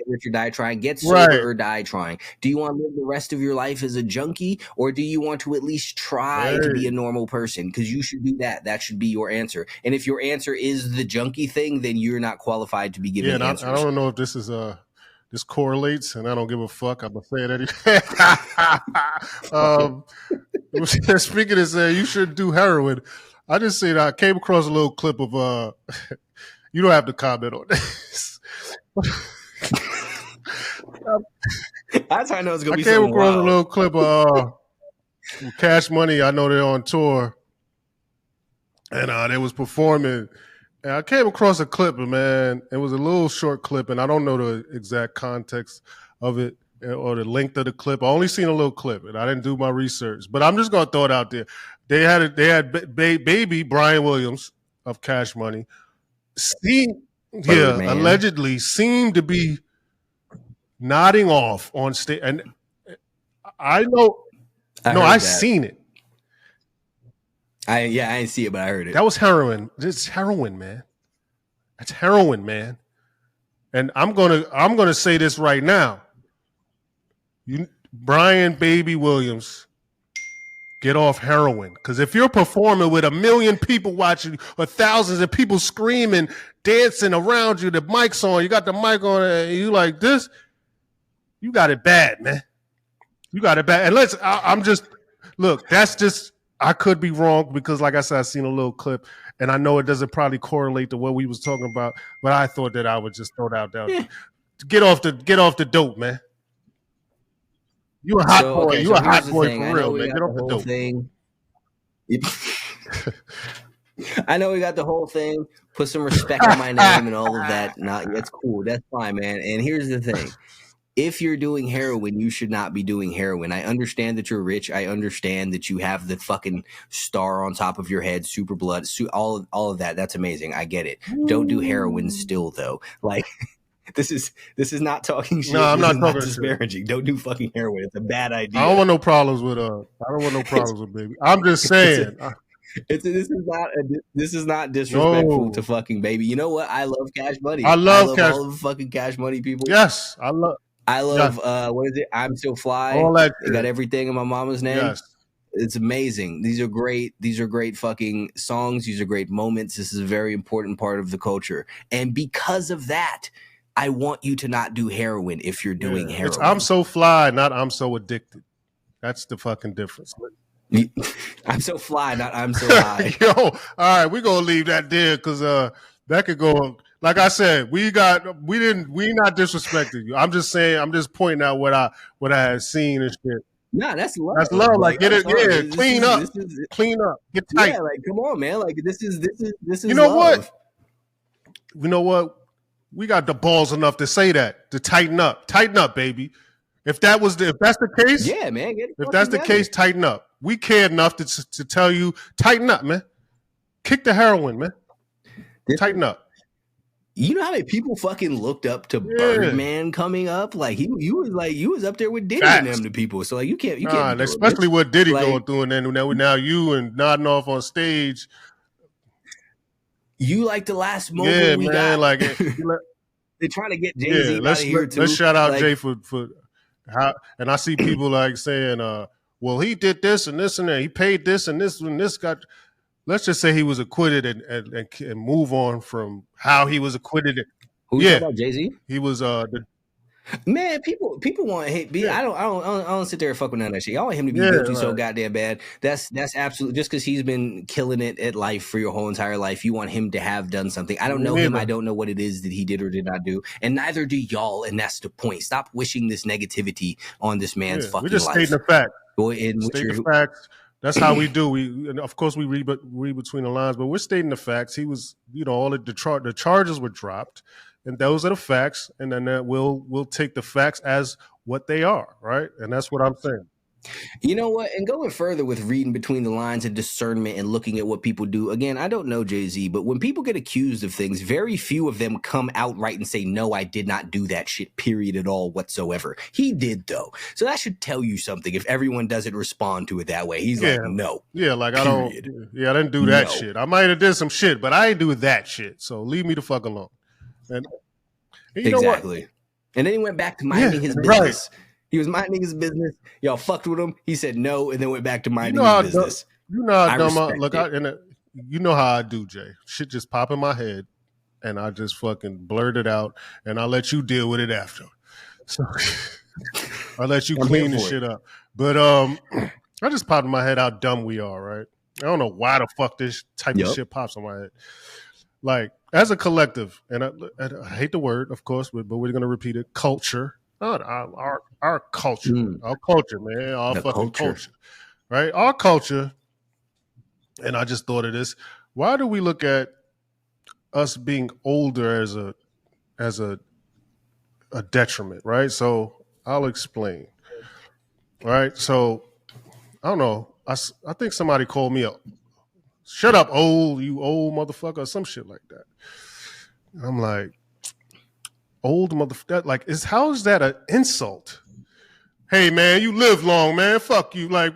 Speaker 2: rich or die trying. Get sober or die trying. Do you want to live the rest of your life as a junkie, or do you want to at least try to be a normal person? Because you should do that. That should be your answer. And if your answer is the junkie thing, then you're not qualified to be giving answers.
Speaker 1: I don't know if this is this correlates, and I don't give a fuck. I'm gonna say it anyway. Speaking of saying you should do heroin. I just said I came across a little clip of you don't have to comment on this.
Speaker 2: That's how I know it's gonna be.
Speaker 1: I came across a little clip of Cash Money. I know they're on tour, and they was performing. And I came across a clip, man. It was a little short clip, and I don't know the exact context of it or the length of the clip. I only seen a little clip, and I didn't do my research. But I'm just gonna throw it out there. They had baby Brian Williams of Cash Money, allegedly seemed to be nodding off on stage, and I know, I seen it.
Speaker 2: I didn't see it, but I heard it.
Speaker 1: That was heroin. It's heroin, man. That's heroin, man. And I'm gonna say this right now. Brian Baby Williams. Get off heroin. Because if you're performing with 1 million people watching or thousands of people screaming, dancing around you, the mic's on, you got the mic on, and you like this, you got it bad, man. You got it bad. And that's just, I could be wrong because, like I said, I've seen a little clip, and I know it doesn't probably correlate to what we was talking about, but I thought that I would just throw it out there. Yeah. Get off the dope, man. You a hot boy. You a hot boy for real, man. Get off the dope.
Speaker 2: Thing. I know we got the whole thing. Put some respect on my name and all of that. That's cool. That's fine, man. And here's the thing. If you're doing heroin, you should not be doing heroin. I understand that you're rich. I understand that you have the fucking star on top of your head, super blood, all of that. That's amazing. I get it. Don't do heroin still, though. Like... This is not talking shit.
Speaker 1: No, I'm not talking
Speaker 2: disparaging. Don't do fucking heroin. It's a bad idea.
Speaker 1: I don't want no problems with baby. I'm just saying.
Speaker 2: This is not disrespectful to fucking baby. You know what? I love Cash Money.
Speaker 1: I love
Speaker 2: all of the fucking Cash Money people.
Speaker 1: Yes, I love.
Speaker 2: What is it? I'm So Fly.
Speaker 1: All that.
Speaker 2: They got everything in my mama's name.
Speaker 1: Yes.
Speaker 2: It's amazing. These are great fucking songs. These are great moments. This is a very important part of the culture. And because of that, I want you to not do heroin if you're doing heroin.
Speaker 1: It's I'm so fly, not I'm so addicted. That's the fucking difference.
Speaker 2: I'm so fly, not I'm so high.
Speaker 1: Yo, all right, we're gonna leave that there because that could go. Like I said, we not disrespecting you. I'm just saying, I'm just pointing out what I had seen and shit.
Speaker 2: Nah, that's love.
Speaker 1: That's love. Like get it, clean up, get tight.
Speaker 2: Yeah, like come on, man. Like this is.
Speaker 1: You know
Speaker 2: love.
Speaker 1: what? You know what? We got the balls enough to say that, to tighten up, baby. If that's the case,
Speaker 2: yeah, man.
Speaker 1: If that's the case, tighten up. We care enough to tell you, tighten up, man. Kick the heroin, man. Tighten up.
Speaker 2: You know how many people fucking looked up to Birdman coming up? Like you was up there with Diddy and them to people. So like you can't.
Speaker 1: Especially what Diddy going through, and then now you and nodding off on stage.
Speaker 2: You like the last moment we got.
Speaker 1: Like
Speaker 2: they're trying to get Jay-Z out of here too.
Speaker 1: Let's shout out Jay for how. And I see people like saying, "Well, he did this and this and that. He paid this and this and this got." Let's just say he was acquitted and move on from how he was acquitted.
Speaker 2: Who you talking about, Jay-Z?
Speaker 1: He was
Speaker 2: Man, people want hate.
Speaker 1: Yeah,
Speaker 2: I don't sit there and fuck with none of that shit. Y'all want him to be
Speaker 1: yeah,
Speaker 2: guilty so
Speaker 1: right.
Speaker 2: goddamn bad. That's absolutely just because he's been killing it at life for your whole entire life. You want him to have done something. I don't
Speaker 1: Me
Speaker 2: know him. I
Speaker 1: neither.
Speaker 2: don't know what it is that he did or did not do, and neither do y'all. And that's the point. Stop wishing this negativity on this man's
Speaker 1: Yeah, we're
Speaker 2: fucking
Speaker 1: just stating
Speaker 2: life.
Speaker 1: the fact.
Speaker 2: Boy, in which
Speaker 1: State the
Speaker 2: you're
Speaker 1: facts. That's how we do. We, and of course, we read between the lines, but we're stating the facts. He was, all of the charges were dropped, and those are the facts. And then we'll take the facts as what they are, right? And that's what I'm saying.
Speaker 2: You know what? And going further with reading between the lines and discernment and looking at what people do, again, I don't know Jay-Z, but when people get accused of things, very few of them come outright and say, no, I did not do that shit, period, at all whatsoever. He did, though. So that should tell you something if everyone doesn't respond to it that way. He's
Speaker 1: Yeah,
Speaker 2: like, no,
Speaker 1: yeah. Like I don't.
Speaker 2: period.
Speaker 1: Yeah, I didn't do that
Speaker 2: No.
Speaker 1: shit. I might have did some shit, but I ain't do that shit. So leave me the fuck alone. And you know what?
Speaker 2: Exactly. And then he went back to
Speaker 1: Yeah,
Speaker 2: minding his
Speaker 1: right.
Speaker 2: business. He was minding his business. Y'all fucked with him. He said no, and then went back to
Speaker 1: You
Speaker 2: minding
Speaker 1: know
Speaker 2: his
Speaker 1: how
Speaker 2: business. I
Speaker 1: dumb.
Speaker 2: respect
Speaker 1: Look,
Speaker 2: it.
Speaker 1: you know how I do, Jay. Shit just pop in my head, and I just fucking blurt it out, and I'll let you deal with it after. So I'll let you
Speaker 2: I'm here
Speaker 1: clean the
Speaker 2: for it.
Speaker 1: shit up. But I just popped in my head how dumb we are, right? I don't know why the fuck this type of
Speaker 2: Yup.
Speaker 1: shit pops in my head. Like as a collective, and I hate the word, of course, but we're gonna repeat it. Culture, not our culture, our culture, man, our
Speaker 2: The
Speaker 1: fucking
Speaker 2: culture.
Speaker 1: culture, right? Our culture. And I just thought of this. Why do we look at us being older as a detriment, right? So I'll explain. Right? So I don't know. I think somebody called me a shut up, old, you old motherfucker, or some shit like that. I'm like, old motherfucker, like is how is that an insult? Hey man, you live long, man. Fuck you. Like,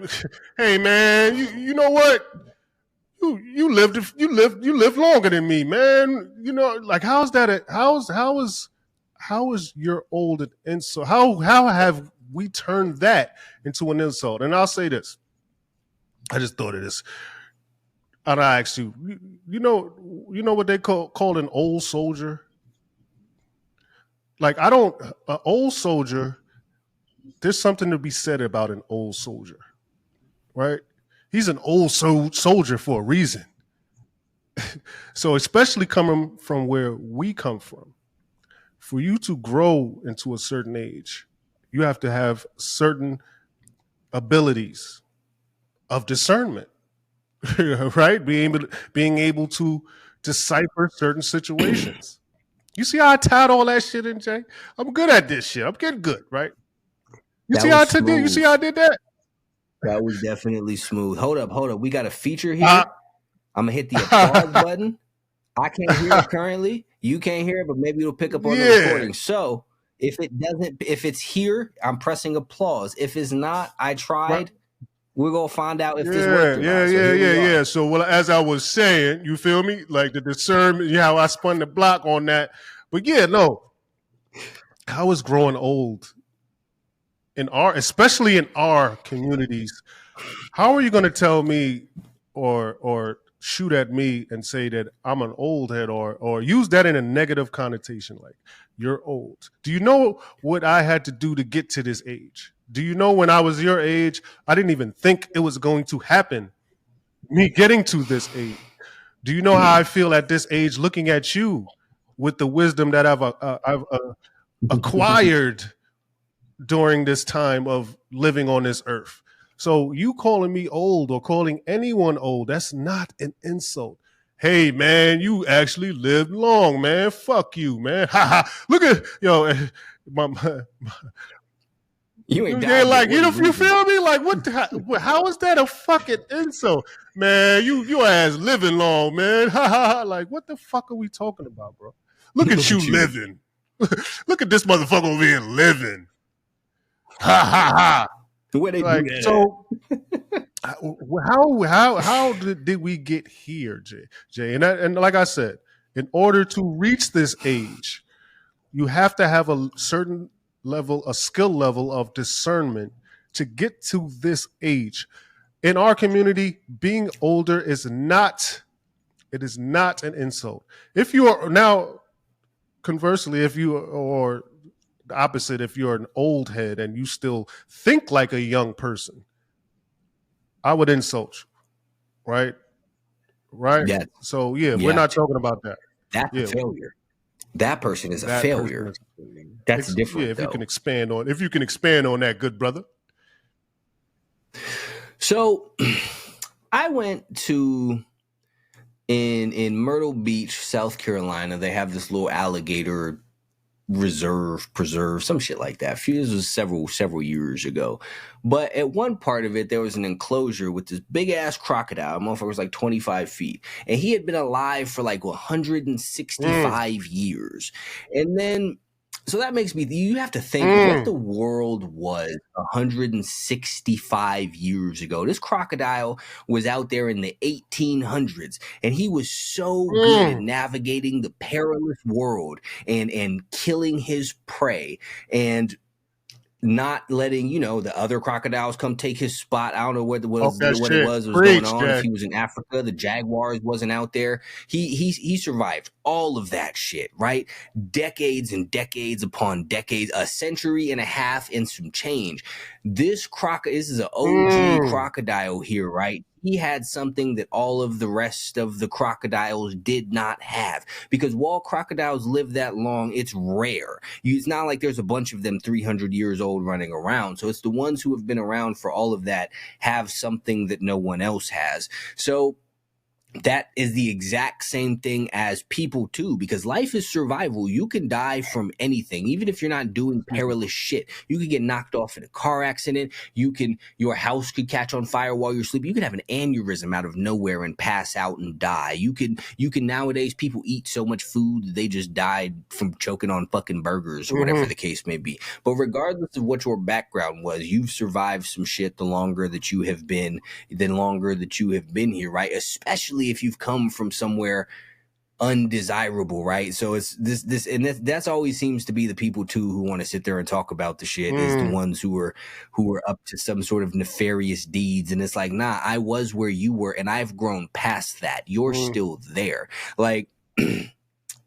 Speaker 1: hey man, you know what? You lived longer than me, man. You know, like how's that? How is your old an insult? How have we turned that into an insult? And I'll say this. I just thought of this. And I asked you, you know what they call an old soldier? Like I don't an old soldier. There's something to be said about an old soldier, right? He's an old soldier for a reason. So especially coming from where we come from, for you to grow into a certain age, you have to have certain abilities of discernment, right? Being able to decipher certain situations. You see how I tied all that shit in, Jay? I'm good at this shit. I'm getting good, right? You
Speaker 2: That
Speaker 1: see how
Speaker 2: was
Speaker 1: I did? You see
Speaker 2: smooth.
Speaker 1: how I did that?
Speaker 2: That was definitely smooth. Hold up. We got a feature here. I'm gonna hit the applause
Speaker 1: Uh,
Speaker 2: button. I can't hear it currently. You can't hear it, but maybe it'll pick up on the
Speaker 1: yeah,
Speaker 2: recording. So if it's here, I'm pressing applause. If it's not, I
Speaker 1: right.
Speaker 2: tried. We're gonna find out if this
Speaker 1: Yeah,
Speaker 2: worked or
Speaker 1: yeah,
Speaker 2: not. So
Speaker 1: yeah,
Speaker 2: here we
Speaker 1: yeah,
Speaker 2: are.
Speaker 1: yeah. So, well, as I was saying, you feel me? Like the discernment, yeah, how I spun the block on that. But yeah, no, I was growing old especially in our communities. How are you going to tell me or shoot at me and say that I'm an old head or use that in a negative connotation like you're old? Do you know what I had to do to get to this age? Do you know when I was your age, I didn't even think it was going to happen, me getting to this age? Do you know how I feel at this age looking at you with the wisdom that I've acquired during this time of living on this earth? So you calling me old or calling anyone old, that's not an insult. Hey man, you actually lived long, man. Fuck you, man. Ha ha. Look at my,
Speaker 2: You ain't
Speaker 1: yeah,
Speaker 2: dodged it.
Speaker 1: like
Speaker 2: What
Speaker 1: you
Speaker 2: moving?
Speaker 1: feel me? Like how is that a fucking insult, man? Your ass living long, man. Ha ha ha. Like what the fuck are we talking about, bro? Look at
Speaker 2: Look
Speaker 1: you
Speaker 2: at you.
Speaker 1: living. Look at this motherfucker over here living. Ha ha ha.
Speaker 2: Where they do
Speaker 1: Like
Speaker 2: that
Speaker 1: so, how did we get here, Jay? And like I said, in order to reach this age, you have to have a certain level, a skill level of discernment to get to this age. In our community, being older is not it is not an insult. If you are now conversely, if you or The opposite, if you're an old head and you still think like a young person, I would insult you, right? Right.
Speaker 2: Yeah,
Speaker 1: So yeah, we're
Speaker 2: yeah,
Speaker 1: not talking about that.
Speaker 2: that's a
Speaker 1: Yeah,
Speaker 2: failure. That person is a
Speaker 1: that person
Speaker 2: failure.
Speaker 1: is.
Speaker 2: That's
Speaker 1: Yeah,
Speaker 2: different
Speaker 1: if you can
Speaker 2: though.
Speaker 1: expand on, that, good brother.
Speaker 2: So I went to in Myrtle Beach, South Carolina. They have this little alligator preserve, some shit like that. This was several years ago. But at one part of it, there was an enclosure with this big ass crocodile. Motherfucker was like 25 feet. And he had been alive for like 165 years. And then, so that makes me, you have to think what the world was 165 years ago. This crocodile was out there in the 1800s, and he was so good at navigating the perilous world and killing his prey and not letting, the other crocodiles come take his spot. I don't know what
Speaker 1: Talk that
Speaker 2: what
Speaker 1: shit.
Speaker 2: it was
Speaker 1: Preach,
Speaker 2: going on.
Speaker 1: Jack.
Speaker 2: If he was in Africa, the jaguars wasn't out there. He survived all of that shit, right? Decades and decades upon decades, a century and a half and some change. This is an OG crocodile here, right? He had something that all of the rest of the crocodiles did not have, because while crocodiles live that long, it's rare. It's not like there's a bunch of them 300 years old running around. So it's the ones who have been around for all of that have something that no one else has. So that is the exact same thing as people too, because life is survival. You can die from anything, even if you're not doing perilous shit. You could get knocked off in a car accident. Your house could catch on fire while you're sleeping. You could have an aneurysm out of nowhere and pass out and die. You can nowadays, people eat so much food that they just died from choking on fucking burgers or whatever the case may be. But regardless of what your background was, you've survived some shit the longer that you have been here, right? Especially if you've come from somewhere undesirable, right? So it's this and that's always seems to be the people too who want to sit there and talk about the shit is the ones who are up to some sort of nefarious deeds. And it's like, nah, I was where you were and I've grown past that. You're still there. Like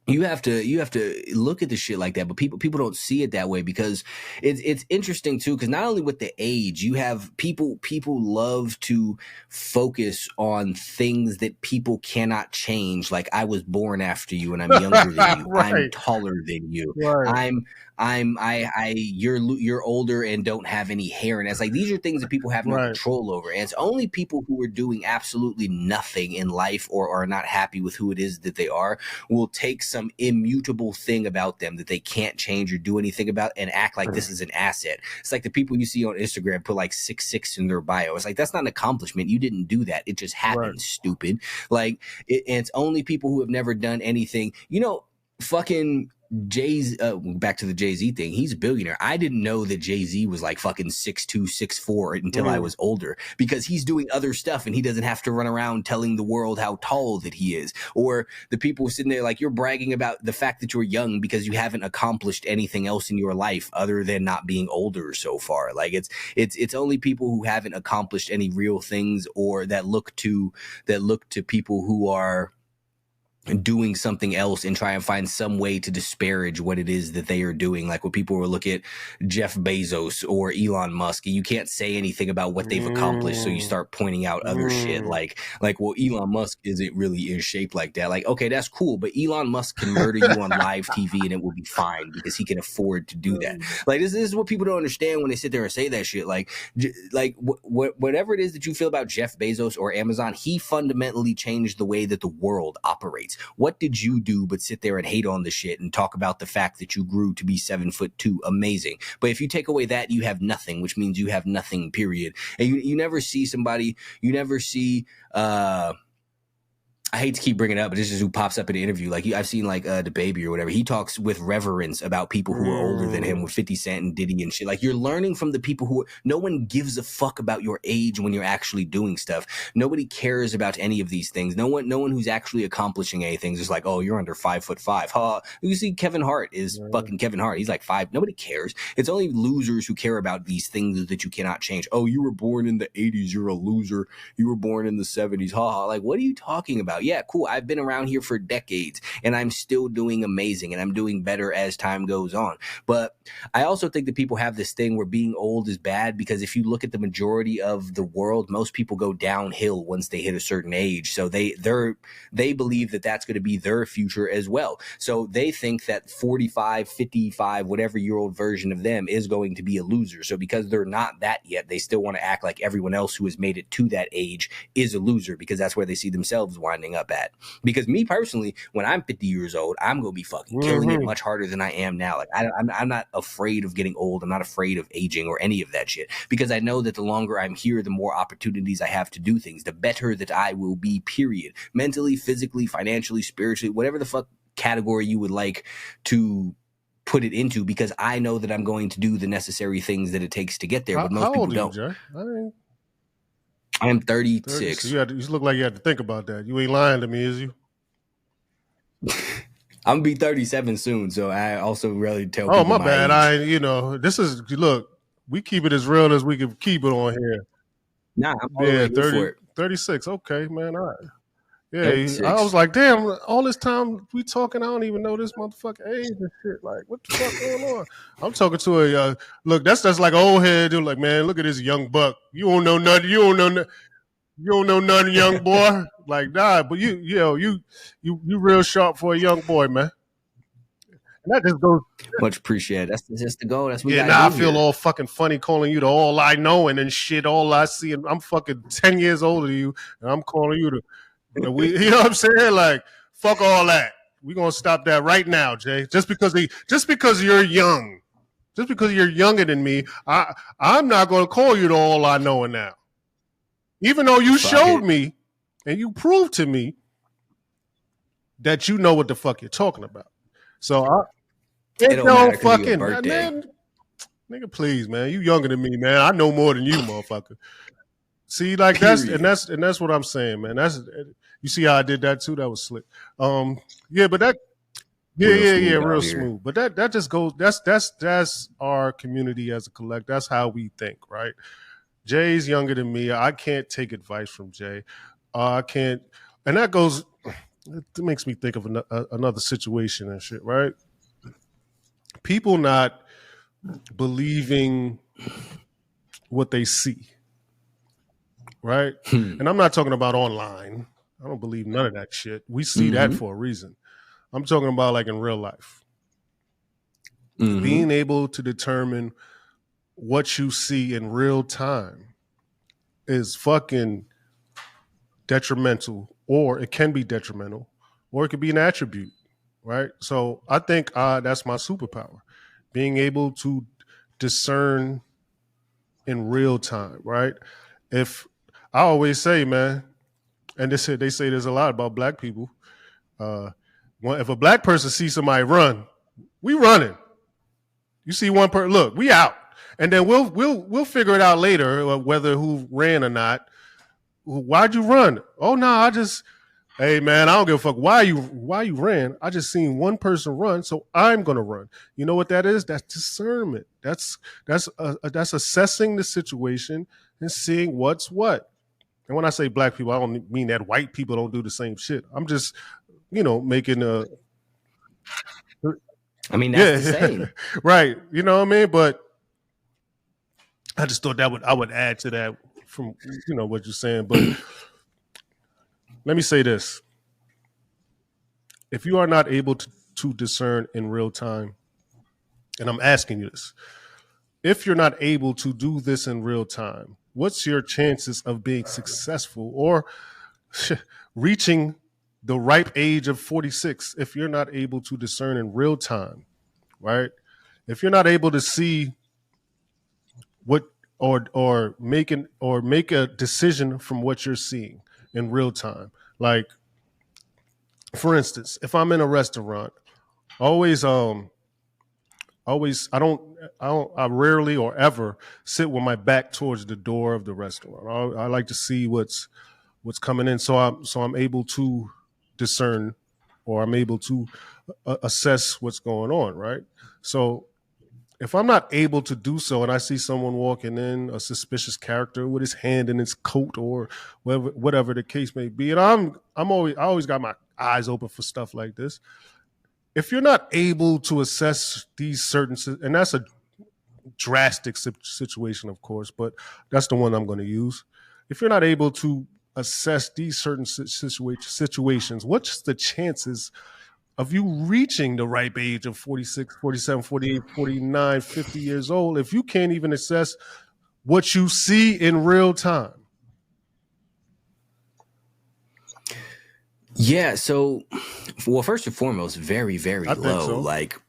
Speaker 2: you have to look at the shit like that, but people don't see it that way, because it's interesting too, because not only with the age, you have people love to focus on things that people cannot change. Like, I was born after you and I'm younger than you.
Speaker 1: Right.
Speaker 2: I'm taller than you.
Speaker 1: Right.
Speaker 2: You're older and don't have any hair. And it's like, these are things that people have no control over. And it's only people who are doing absolutely nothing in life or are not happy with who it is that they are will take some immutable thing about them that they can't change or do anything about and act like this is an asset. It's like the people you see on Instagram put like 6'6" in their bio. It's like, that's not an accomplishment. You didn't do that. It just happened, stupid. Like, and it's only people who have never done anything. Fucking Jay's back to the Jay-Z thing. He's a billionaire. I didn't know that Jay-Z was like fucking 6'2", 6'4" until I was older, because he's doing other stuff and he doesn't have to run around telling the world how tall that he is. Or the people sitting there like, you're bragging about the fact that you're young because you haven't accomplished anything else in your life other than not being older so far. Like, it's only people who haven't accomplished any real things or that look to people who are doing something else and try and find some way to disparage what it is that they are doing. Like when people will look at Jeff Bezos or Elon Musk, you can't say anything about what they've accomplished, so you start pointing out other shit like, well, Elon Musk isn't really in shape like that. Like, okay, that's cool, but Elon Musk can murder you on live TV and it will be fine because he can afford to do that. Like, this is what people don't understand when they sit there and say that shit. Like whatever it is that you feel about Jeff Bezos or Amazon, he fundamentally changed the way that the world operates. What did you do but sit there and hate on the shit and talk about the fact that you grew to be 7'2"? Amazing. But if you take away that, you have nothing, which means you have nothing, period. And you never see somebody, I hate to keep bringing it up, but this is who pops up in an interview. Like, I've seen like the Baby or whatever. He talks with reverence about people who are older than him, with 50 Cent and Diddy and shit. Like, you're learning from the people who no one gives a fuck about your age when you're actually doing stuff. Nobody cares about any of these things. No one who's actually accomplishing anything is just like, oh, you're under 5'5". Huh? You see, Kevin Hart is fucking Kevin Hart. He's like 5. Nobody cares. It's only losers who care about these things that you cannot change. Oh, you were born in the 80s. You're a loser. You were born in the 70s. Ha ha. Like, what are you talking about? about. Yeah, cool. I've been around here for decades and I'm still doing amazing and I'm doing better as time goes on. But I also think that people have this thing where being old is bad, because if you look at the majority of the world, most people go downhill once they hit a certain age. So they believe that that's going to be their future as well. So they think that 45, 55, whatever year old version of them is going to be a loser. So because they're not that yet, they still want to act like everyone else who has made it to that age is a loser, because that's where they see themselves winding up at. Because me personally, when I'm 50 years old, I'm going to be fucking killing it much harder than I am now. Like I'm not afraid of getting old. I'm not afraid of aging or any of that shit, because I know that the longer I'm here, the more opportunities I have to do things, the better that I will be, period. Mentally, physically, financially, spiritually, whatever the fuck category you would like to put it into, because I know that I'm going to do the necessary things that it takes to get there. But most people don't.
Speaker 1: Jay?
Speaker 2: I am 36.
Speaker 1: So you look like you had to think about that. You ain't lying to me, is you?
Speaker 2: I'm gonna be 37 soon, so I also really tell
Speaker 1: people.
Speaker 2: Oh,
Speaker 1: my bad. This is, look, we keep it as real as we can keep it on here.
Speaker 2: Nah, I'm all the way for it.
Speaker 1: 36. Okay, man. All right. Yeah, 36. I was like, damn, all this time we talking, I don't even know this motherfucker age and shit. Like, what the fuck going on? I'm talking to a look. That's like an old head dude. Like, man, look at this young buck. You don't know nothing. You don't know nothing, young boy. Like, nah, but you real sharp for a young boy, man. And that just goes.
Speaker 2: Much appreciated. That's just the goal. That's what
Speaker 1: I feel all fucking funny calling you the all I know and shit. All I see, and I'm fucking 10 years older than you, and I'm calling you the. You know what I'm saying? Like, fuck all that. We're gonna stop that right now, Jay. Just because you're young, just because you're younger than me, I'm not gonna call you the all I know now. Even though you showed me and you proved to me that you know what the fuck you're talking about. So it don't fucking man, nigga, please, man. You younger than me, man. I know more than you, motherfucker. See, like period. that's what I'm saying, man. You see how I did that too? That was slick. Yeah, but that real smooth. But that just goes. That's our community as a collect. That's how we think, right? Jay's younger than me. I can't take advice from Jay. I can't, and that goes. It makes me think of another situation and shit, right? People not believing what they see, right? And I'm not talking about online. I don't believe none of that shit. We see that for a reason. I'm talking about like in real life. Being able to determine what you see in real time is fucking detrimental, or it can be detrimental, or it could be an attribute, right? So I think that's my superpower, being able to discern in real time, right? If I always say, man, and they say there's a lot about black people. If a black person sees somebody run, we running. You see one person, look, we out, and then we'll figure it out later whether who ran or not. Why'd you run? Oh no, hey man, I don't give a fuck why you ran. I just seen one person run, so I'm gonna run. You know what that is? That's discernment. That's assessing the situation and seeing what's what. And when I say black people, I don't mean that white people don't do the same shit. I'm just, making a.
Speaker 2: I mean, that's the same.
Speaker 1: Right. You know what I mean? But I just thought I would add to that from, what you're saying. But let me say this. If you are not able to discern in real time, and I'm asking you this, if you're not able to do this in real time, what's your chances of being successful or reaching the ripe age of 46 if you're not able to discern in real time, right? If you're not able to see what or make a decision from what you're seeing in real time. Like, for instance, if I'm in a restaurant, I rarely or ever sit with my back towards the door of the restaurant. I like to see what's coming in, so I'm able to discern, or I'm able to assess what's going on, right? So if I'm not able to do so, and I see someone walking in, a suspicious character with his hand in his coat or whatever the case may be, and I always got my eyes open for stuff like this. If you're not able to assess these certain, and that's a drastic situation, of course, but that's the one I'm going to use. If you're not able to assess these certain situations, what's the chances of you reaching the ripe age of 46, 47, 48, 49, 50 years old if you can't even assess what you see in real time?
Speaker 2: Yeah, so well, first and foremost, very, very
Speaker 1: I think
Speaker 2: low.
Speaker 1: so.
Speaker 2: Like,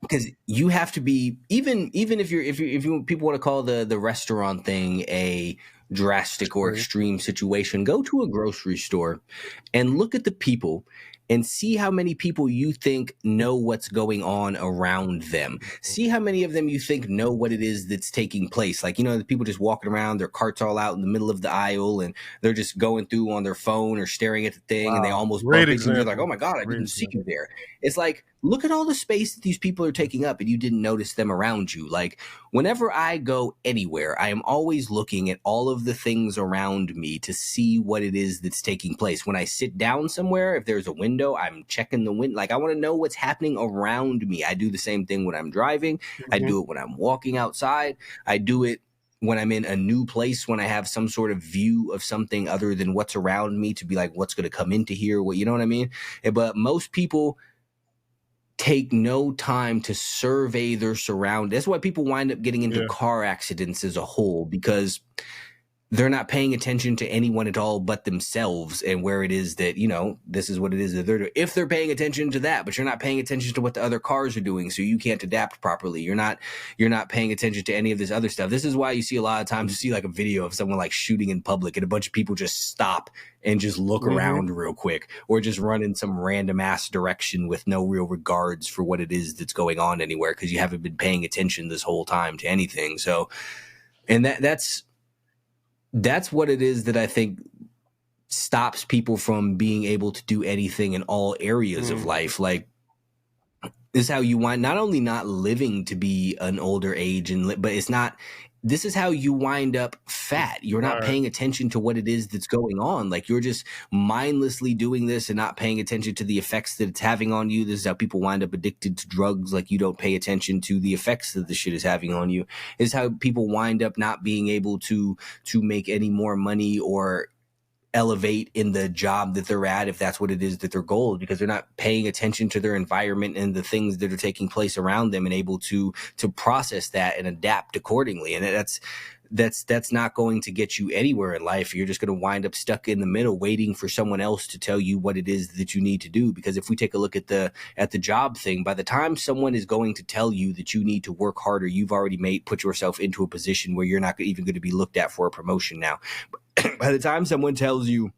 Speaker 2: because you have to be, even if you people want to call the restaurant thing a drastic or extreme situation, go to a grocery store and look at the people and see how many people you think know what's going on around them. See how many of them you think know what it is that's taking place. Like, you know, the people just walking around, their carts all out in the middle of the aisle, and they're just going through on their phone or staring at the thing,
Speaker 1: Wow.
Speaker 2: and they almost
Speaker 1: Great
Speaker 2: bump into you. You're like,
Speaker 1: example.
Speaker 2: oh my God, I
Speaker 1: Great
Speaker 2: didn't see
Speaker 1: example.
Speaker 2: you there. It's like, look at all the space that these people are taking up and you didn't notice them around you. Like, whenever I go anywhere, I am always looking at all of the things around me to see what it is that's taking place. When I sit down somewhere, if there's a window, I'm checking the window. Like, I want to know what's happening around me. I do the same thing when I'm driving. I do it when I'm walking outside. I do it when I'm in a new place, when I have some sort of view of something other than what's around me, to be like, what's going to come into here? What, you know what I mean? But most people take no time to survey their surroundings. That's why people wind up getting into car accidents as a whole, because they're not paying attention to anyone at all but themselves and where it is that, you know, this is what it is that they're doing. If they're paying attention to that, but you're not paying attention to what the other cars are doing, so you can't adapt properly. You're not paying attention to any of this other stuff. This is why you see a lot of times, you see like a video of someone like shooting in public and a bunch of people just stop and just look around real quick, or just run in some random ass direction with no real regards for what it is that's going on anywhere, because you haven't been paying attention this whole time to anything. So, and that's what it is that I think stops people from being able to do anything in all areas of life. Like, this is how you wind, not only not living to be an older age, but it's not, this is how you wind up fat. You're not paying attention to what it is that's going on. Like, you're just mindlessly doing this and not paying attention to the effects that it's having on you. This is how people wind up addicted to drugs. Like, you don't pay attention to the effects that the shit is having on you. This is how people wind up not being able to make any more money or elevate in the job that they're at, if that's what it is that their goal is, because they're not paying attention to their environment and the things that are taking place around them and able to process that and adapt accordingly. And that's not going to get you anywhere in life. You're just going to wind up stuck in the middle, waiting for someone else to tell you what it is that you need to do. Because if we take a look at the job thing, by the time someone is going to tell you that you need to work harder, you've already put yourself into a position where you're not even going to be looked at for a promotion now. By the time someone tells you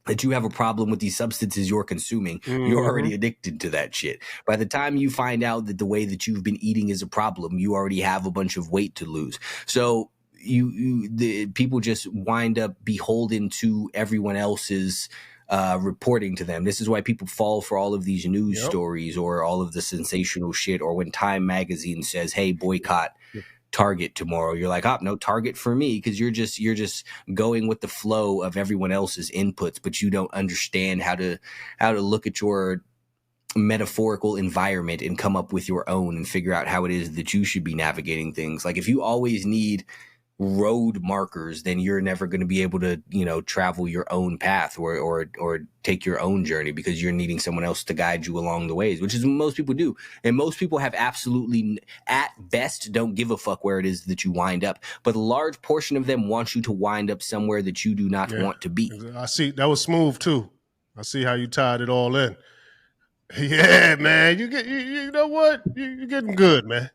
Speaker 2: that you have a problem with these substances you're consuming, you're already addicted to that shit. By the time you find out that the way that you've been eating is a problem, you already have a bunch of weight to lose. So the people just wind up beholden to everyone else's reporting to them. This is why people fall for all of these news stories or all of the sensational shit, or when Time magazine says, hey, boycott Target tomorrow, you're like, oh, no Target for me, because you're just going with the flow of everyone else's inputs, but you don't understand how to look at your metaphorical environment and come up with your own and figure out how it is that you should be navigating things. Like, if you always need road markers, then you're never going to be able to, you know, travel your own path or take your own journey, because you're needing someone else to guide you along the ways, which is what most people do. And most people have absolutely, at best, don't give a fuck where it is that you wind up. But a large portion of them want you to wind up somewhere that you do not want to be.
Speaker 1: I see. That was smooth too. I see how you tied it all in. Yeah, man. You know what? You're getting good, man.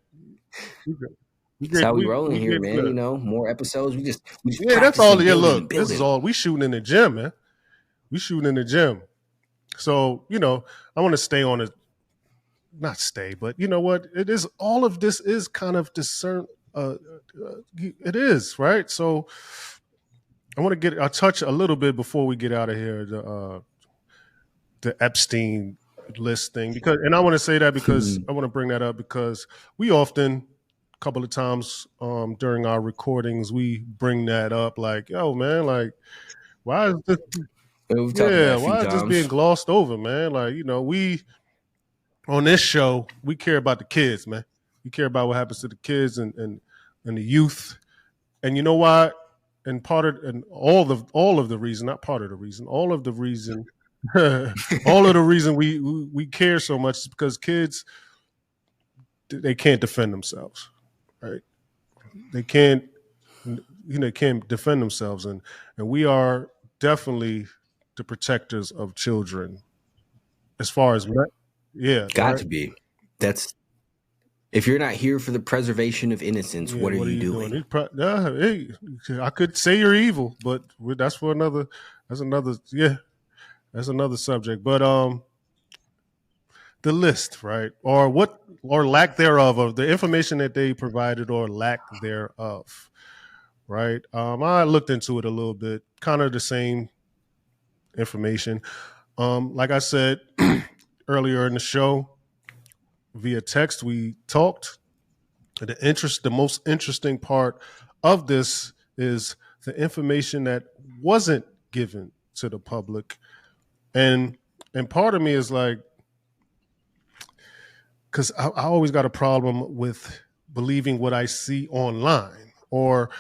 Speaker 2: That's how we rolling here, man. Good. You know, more episodes. We just
Speaker 1: that's all. Yeah, look,
Speaker 2: building.
Speaker 1: This is all we shooting in the gym, man. We shooting in the gym. So, you know, I want to stay on it. Not stay, but you know what? It is, all of this is kind of discern. It is, right? So I want to I'll touch a little bit before we get out of here, the Epstein list thing, because, and I want to say that because I want to bring that up because we often couple of times during our recordings, we bring that up. Like, yo, man, like, why is this?
Speaker 2: We've talked about it
Speaker 1: Yeah,
Speaker 2: a few
Speaker 1: why is this being
Speaker 2: times.
Speaker 1: glossed over, man? Like, we on this show, we care about the kids, man. We care about what happens to the kids and the youth. And you know why? And all of the reason, not part of the reason, all of the reason, all of the reason we care so much is because kids, they can't defend themselves, right? They can't, can't defend themselves, and we are definitely the protectors of children as far as yeah,
Speaker 2: Got
Speaker 1: right.
Speaker 2: to be. That's if you're not here for the preservation of innocence,
Speaker 1: Yeah,
Speaker 2: what are you doing?
Speaker 1: Hey, I could say you're evil, but that's for another. That's another. Yeah, that's another subject. But the list, right, or what, or lack thereof, of the information that they provided, or lack thereof, right. I looked into it a little bit, kind of the same information. Like I said earlier in the show, via text, we talked. The most interesting part of this is the information that wasn't given to the public, and part of me is like, because I always got a problem with believing what I see online, or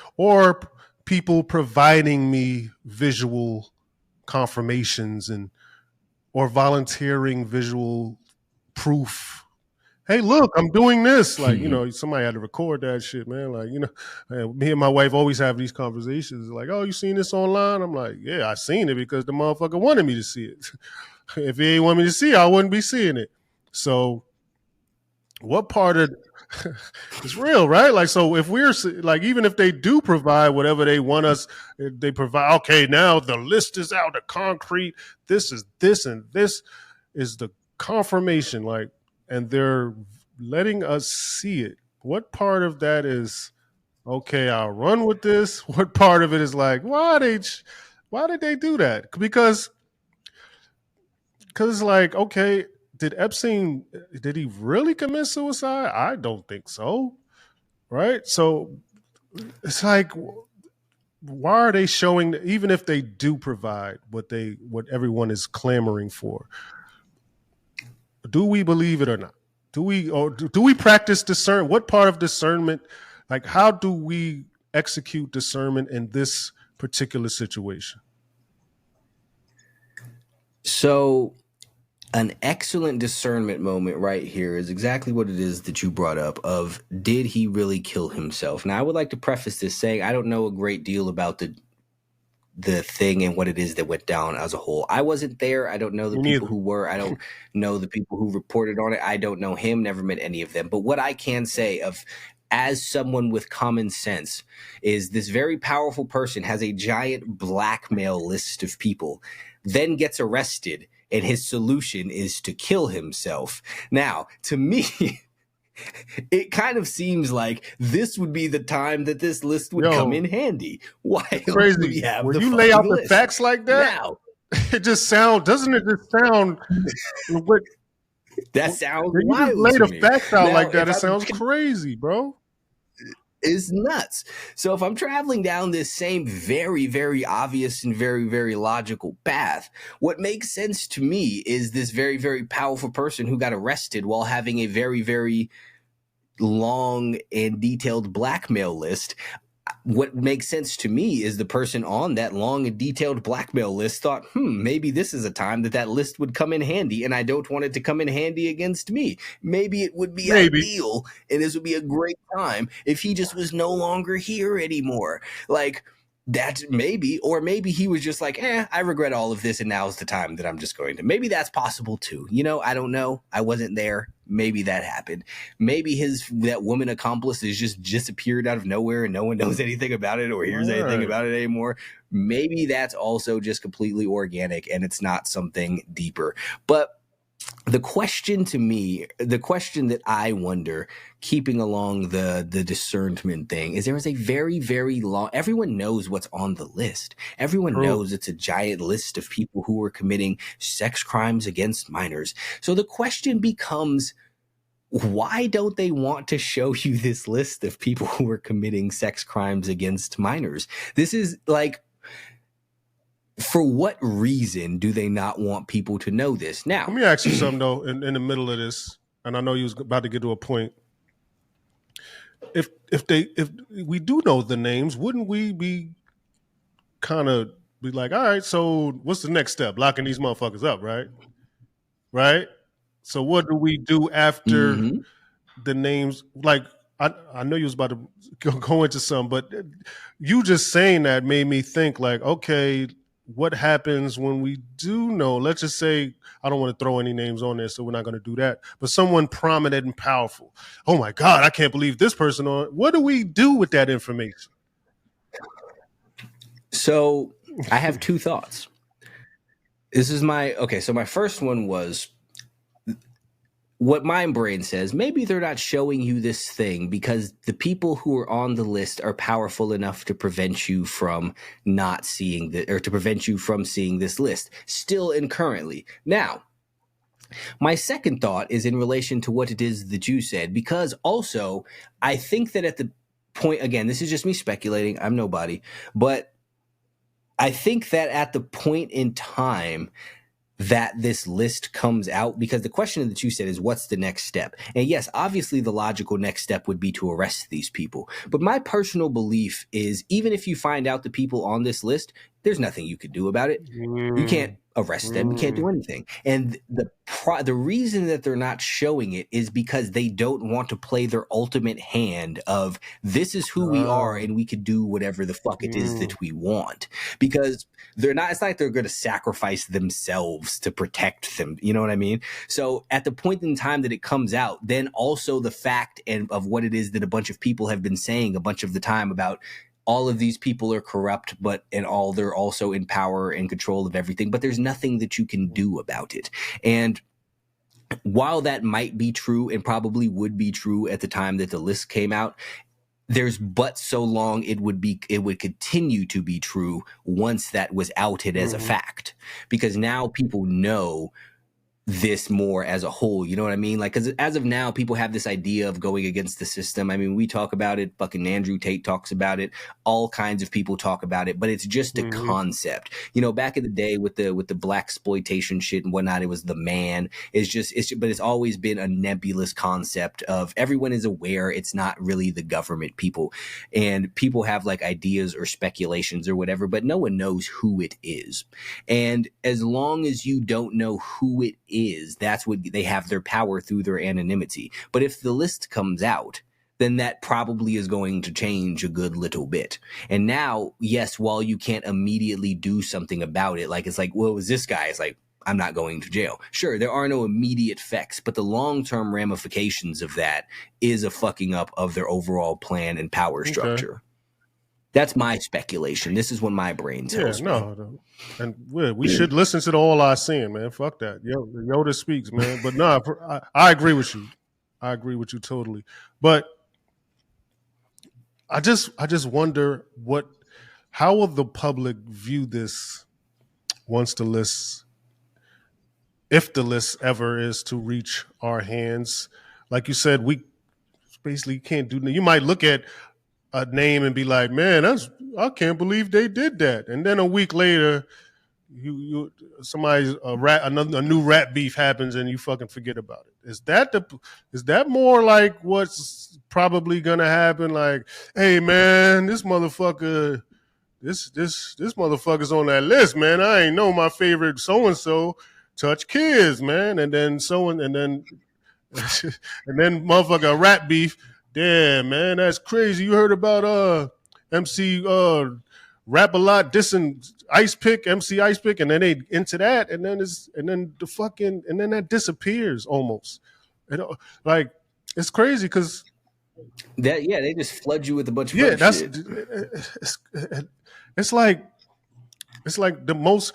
Speaker 1: people providing me visual confirmations, and or volunteering visual proof. Hey, look, I'm doing this. Like, somebody had to record that shit, man. Like, me and my wife always have these conversations. Like, oh, you seen this online? I'm like, yeah, I seen it because the motherfucker wanted me to see it. If he ain't want me to see it, I wouldn't be seeing it. So what part of it's real, right? Like, so if we're like, even if they do provide whatever they want us, they provide, okay, now the list is out, the concrete, this is this, and this is the confirmation, like, and they're letting us see it. What part of that is, okay, I'll run with this? What part of it is like, why did they do that? Because it's like, okay, did Epstein, did he really commit suicide? I don't think so. Right? So it's like, why are they showing, even if they do provide what everyone is clamoring for? Do we believe it or not? Do we practice discern? What part of discernment, like, how do we execute discernment in this particular situation?
Speaker 2: So an excellent discernment moment right here is exactly what it is that you brought up of, did he really kill himself? Now, I would like to preface this saying I don't know a great deal about the thing and what it is that went down as a whole. I wasn't there. I don't know the people who were. I don't know the people who reported on it. I don't know him, never met any of them. But what I can say of, as someone with common sense, is this very powerful person has a giant blackmail list of people, then gets arrested, and his solution is to kill himself. Now, to me, it kind of seems like this would be the time that this list would come in handy. Why
Speaker 1: crazy.
Speaker 2: We have
Speaker 1: when
Speaker 2: the
Speaker 1: you lay out
Speaker 2: list.
Speaker 1: the facts like that,
Speaker 2: now,
Speaker 1: it just sound, doesn't it just sound
Speaker 2: that sounds
Speaker 1: when you
Speaker 2: wild
Speaker 1: just lay
Speaker 2: to
Speaker 1: the
Speaker 2: me.
Speaker 1: facts out
Speaker 2: Now,
Speaker 1: like that, it
Speaker 2: if
Speaker 1: sounds crazy, bro.
Speaker 2: Is nuts. So if I'm traveling down this same very, very obvious and very, very logical path, what makes sense to me is this very, very powerful person who got arrested while having a very, very long and detailed blackmail list. What makes sense to me is the person on that long and detailed blackmail list thought, maybe this is a time that list would come in handy, and I don't want it to come in handy against me. Maybe it would be ideal, and this would be a great time if he just was no longer here anymore. Like, that maybe, or maybe he was just like, I regret all of this, and now's the time that I'm just going to. Maybe that's possible too. I don't know. I wasn't there. Maybe that happened. Maybe that woman accomplice has just disappeared out of nowhere and no one knows anything about it or hears anything about it anymore. Maybe that's also just completely organic and it's not something deeper. But the question to me, the question that I wonder, keeping along the discernment thing, is there is a very, very long, everyone knows what's on the list. Everyone knows it's a giant list of people who are committing sex crimes against minors. So the question becomes, why don't they want to show you this list of people who are committing sex crimes against minors? This is like, for what reason do they not want people to know this? Now,
Speaker 1: let me ask you something though. In the middle of this, and I know you was about to get to a point. If we do know the names, wouldn't we be kind of be like, all right, so what's the next step? Locking these motherfuckers up, right? Right. So what do we do after the names? Like, I know you was about to go into some, but you just saying that made me think like, okay, what happens when we do know? Let's just say, I don't want to throw any names on there, so we're not going to do that. But someone prominent and powerful. Oh my God, I can't believe this person on. What do we do with that information?
Speaker 2: So I have two thoughts. This is so my first one was what my brain says. Maybe they're not showing you this thing because the people who are on the list are powerful enough to prevent you from not seeing or to prevent you from seeing this list still and currently. Now, my second thought is in relation to what it is that you said, because also I think that at the point, again, this is just me speculating, I'm nobody, but I think that at the point in time that this list comes out, because the question that you said is what's the next step? And yes, obviously the logical next step would be to arrest these people. But my personal belief is even if you find out the people on this list, there's nothing you could do about it. You can't arrest them. You can't do anything. And the reason that they're not showing it is because they don't want to play their ultimate hand of this is who we are and we could do whatever the fuck it is that we want. Because they're not, it's like they're going to sacrifice themselves to protect them. You know what I mean? So at the point in time that it comes out, then also the fact of what it is that a bunch of people have been saying a bunch of the time about all of these people are corrupt, they're also in power and control of everything, but there's nothing that you can do about it. And while that might be true and probably would be true at the time that the list came out, there's but so long it would continue to be true once that was outed as a fact, because now people know this more as a whole, you know what I mean? Like, because as of now, people have this idea of going against the system. I mean, we talk about it, fucking Andrew Tate talks about it, all kinds of people talk about it, but it's just a concept. You know, back in the day with the black exploitation shit and whatnot, it was the man. But it's always been a nebulous concept of everyone is aware it's not really the government people, and people have like ideas or speculations or whatever, but no one knows who it is. And as long as you don't know who it is, that's what they have their power through their anonymity. But if the list comes out, then that probably is going to change a good little bit. And now, yes, while you can't immediately do something about it, like it's like, well, it was this guy. It's like, I'm not going to jail. Sure, there are no immediate effects, but the long-term ramifications of that is a fucking up of their overall plan and power structure. Okay. That's my speculation. This is what my brain tells me.
Speaker 1: No. And we should listen to the All I Seen, man. Fuck that. Yoda speaks, man. But no, I agree with you. I agree with you totally. But I just wonder how will the public view this once if the list ever is to reach our hands. Like you said, we basically can't do. You might look at a name and be like, man, I can't believe they did that. And then a week later, a new rat beef happens and you fucking forget about it. Is that more like what's probably gonna happen? Like, hey man, this motherfucker, this motherfucker's on that list, man. I ain't know my favorite so and so touch kids, man. And then and then motherfucker rat beef. Damn, man, that's crazy. You heard about MC Rap a Lot dissing Ice Pick, MC Ice Pick, and then they into that, and then that disappears almost. Like, it's crazy because
Speaker 2: they just flood you with a bunch of shit.
Speaker 1: It's like the most.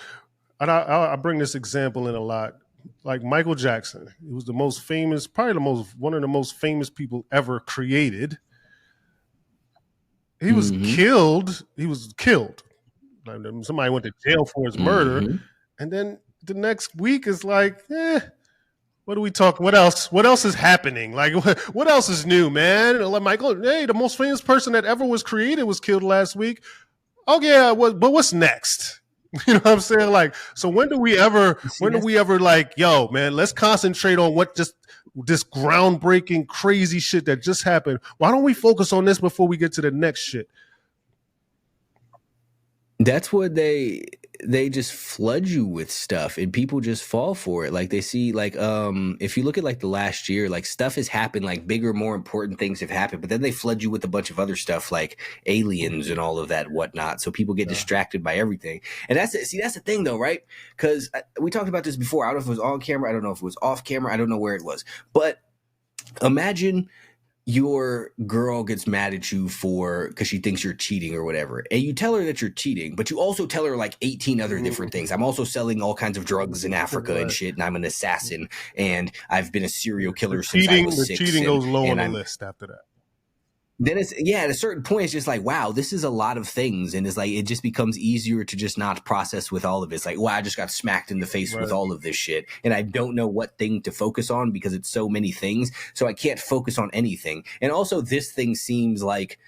Speaker 1: And I bring this example in a lot. Like Michael Jackson, he was the most famous, probably one of the most famous people ever created. He was killed. Like, somebody went to jail for his murder, and then the next week is like, What do we talk? What else? What else is happening? Like, what else is new, man? Like, Michael, hey, the most famous person that ever was created was killed last week. Oh yeah, but what's next? You know what I'm saying? Like, so when do we ever?
Speaker 2: See,
Speaker 1: When do we ever like, yo, man? Let's concentrate on what just this groundbreaking, crazy shit that just happened. Why don't we focus on this before we get to the next shit?
Speaker 2: that's what they just flood you with stuff and people just fall for it. Like they see like if you look at like the last year, like stuff has happened, like bigger, more important things have happened, but then they flood you with a bunch of other stuff like aliens and all of that whatnot, so people get distracted by everything. And that's the thing though, right? Because we talked about this before. I don't know if it was on camera, I don't know if it was off camera, I don't know where it was, but imagine your girl gets mad at you because she thinks you're cheating or whatever, and you tell her that you're cheating, but you also tell her like 18 other different things. I'm also selling all kinds of drugs in Africa and shit, and I'm an assassin, and I've been a serial killer since I was 6.
Speaker 1: Cheating goes low on the list after that.
Speaker 2: Then it's at a certain point it's just like, wow, this is a lot of things, and it's like it just becomes easier to just not process with all of it. It's like, wow, I just got smacked in the face with all of this shit, and I don't know what thing to focus on because it's so many things, so I can't focus on anything. And also this thing seems like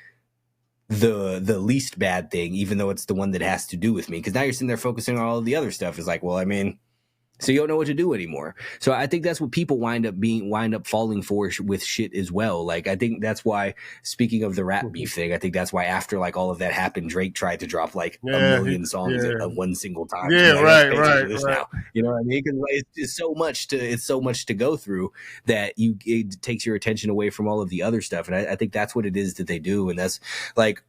Speaker 2: the least bad thing, even though it's the one that has to do with me, because now you're sitting there focusing on all of the other stuff. It's like, well, I mean, so you don't know what to do anymore. So I think that's what people wind up falling for with shit as well. Like I think that's why, speaking of the rap beef thing, I think that's why after like all of that happened, Drake tried to drop like a million songs at one single time.
Speaker 1: Yeah,
Speaker 2: like,
Speaker 1: right.
Speaker 2: Now. You know what I mean? Because it's so much to go through that it takes your attention away from all of the other stuff. And I think that's what it is that they do. And that's like,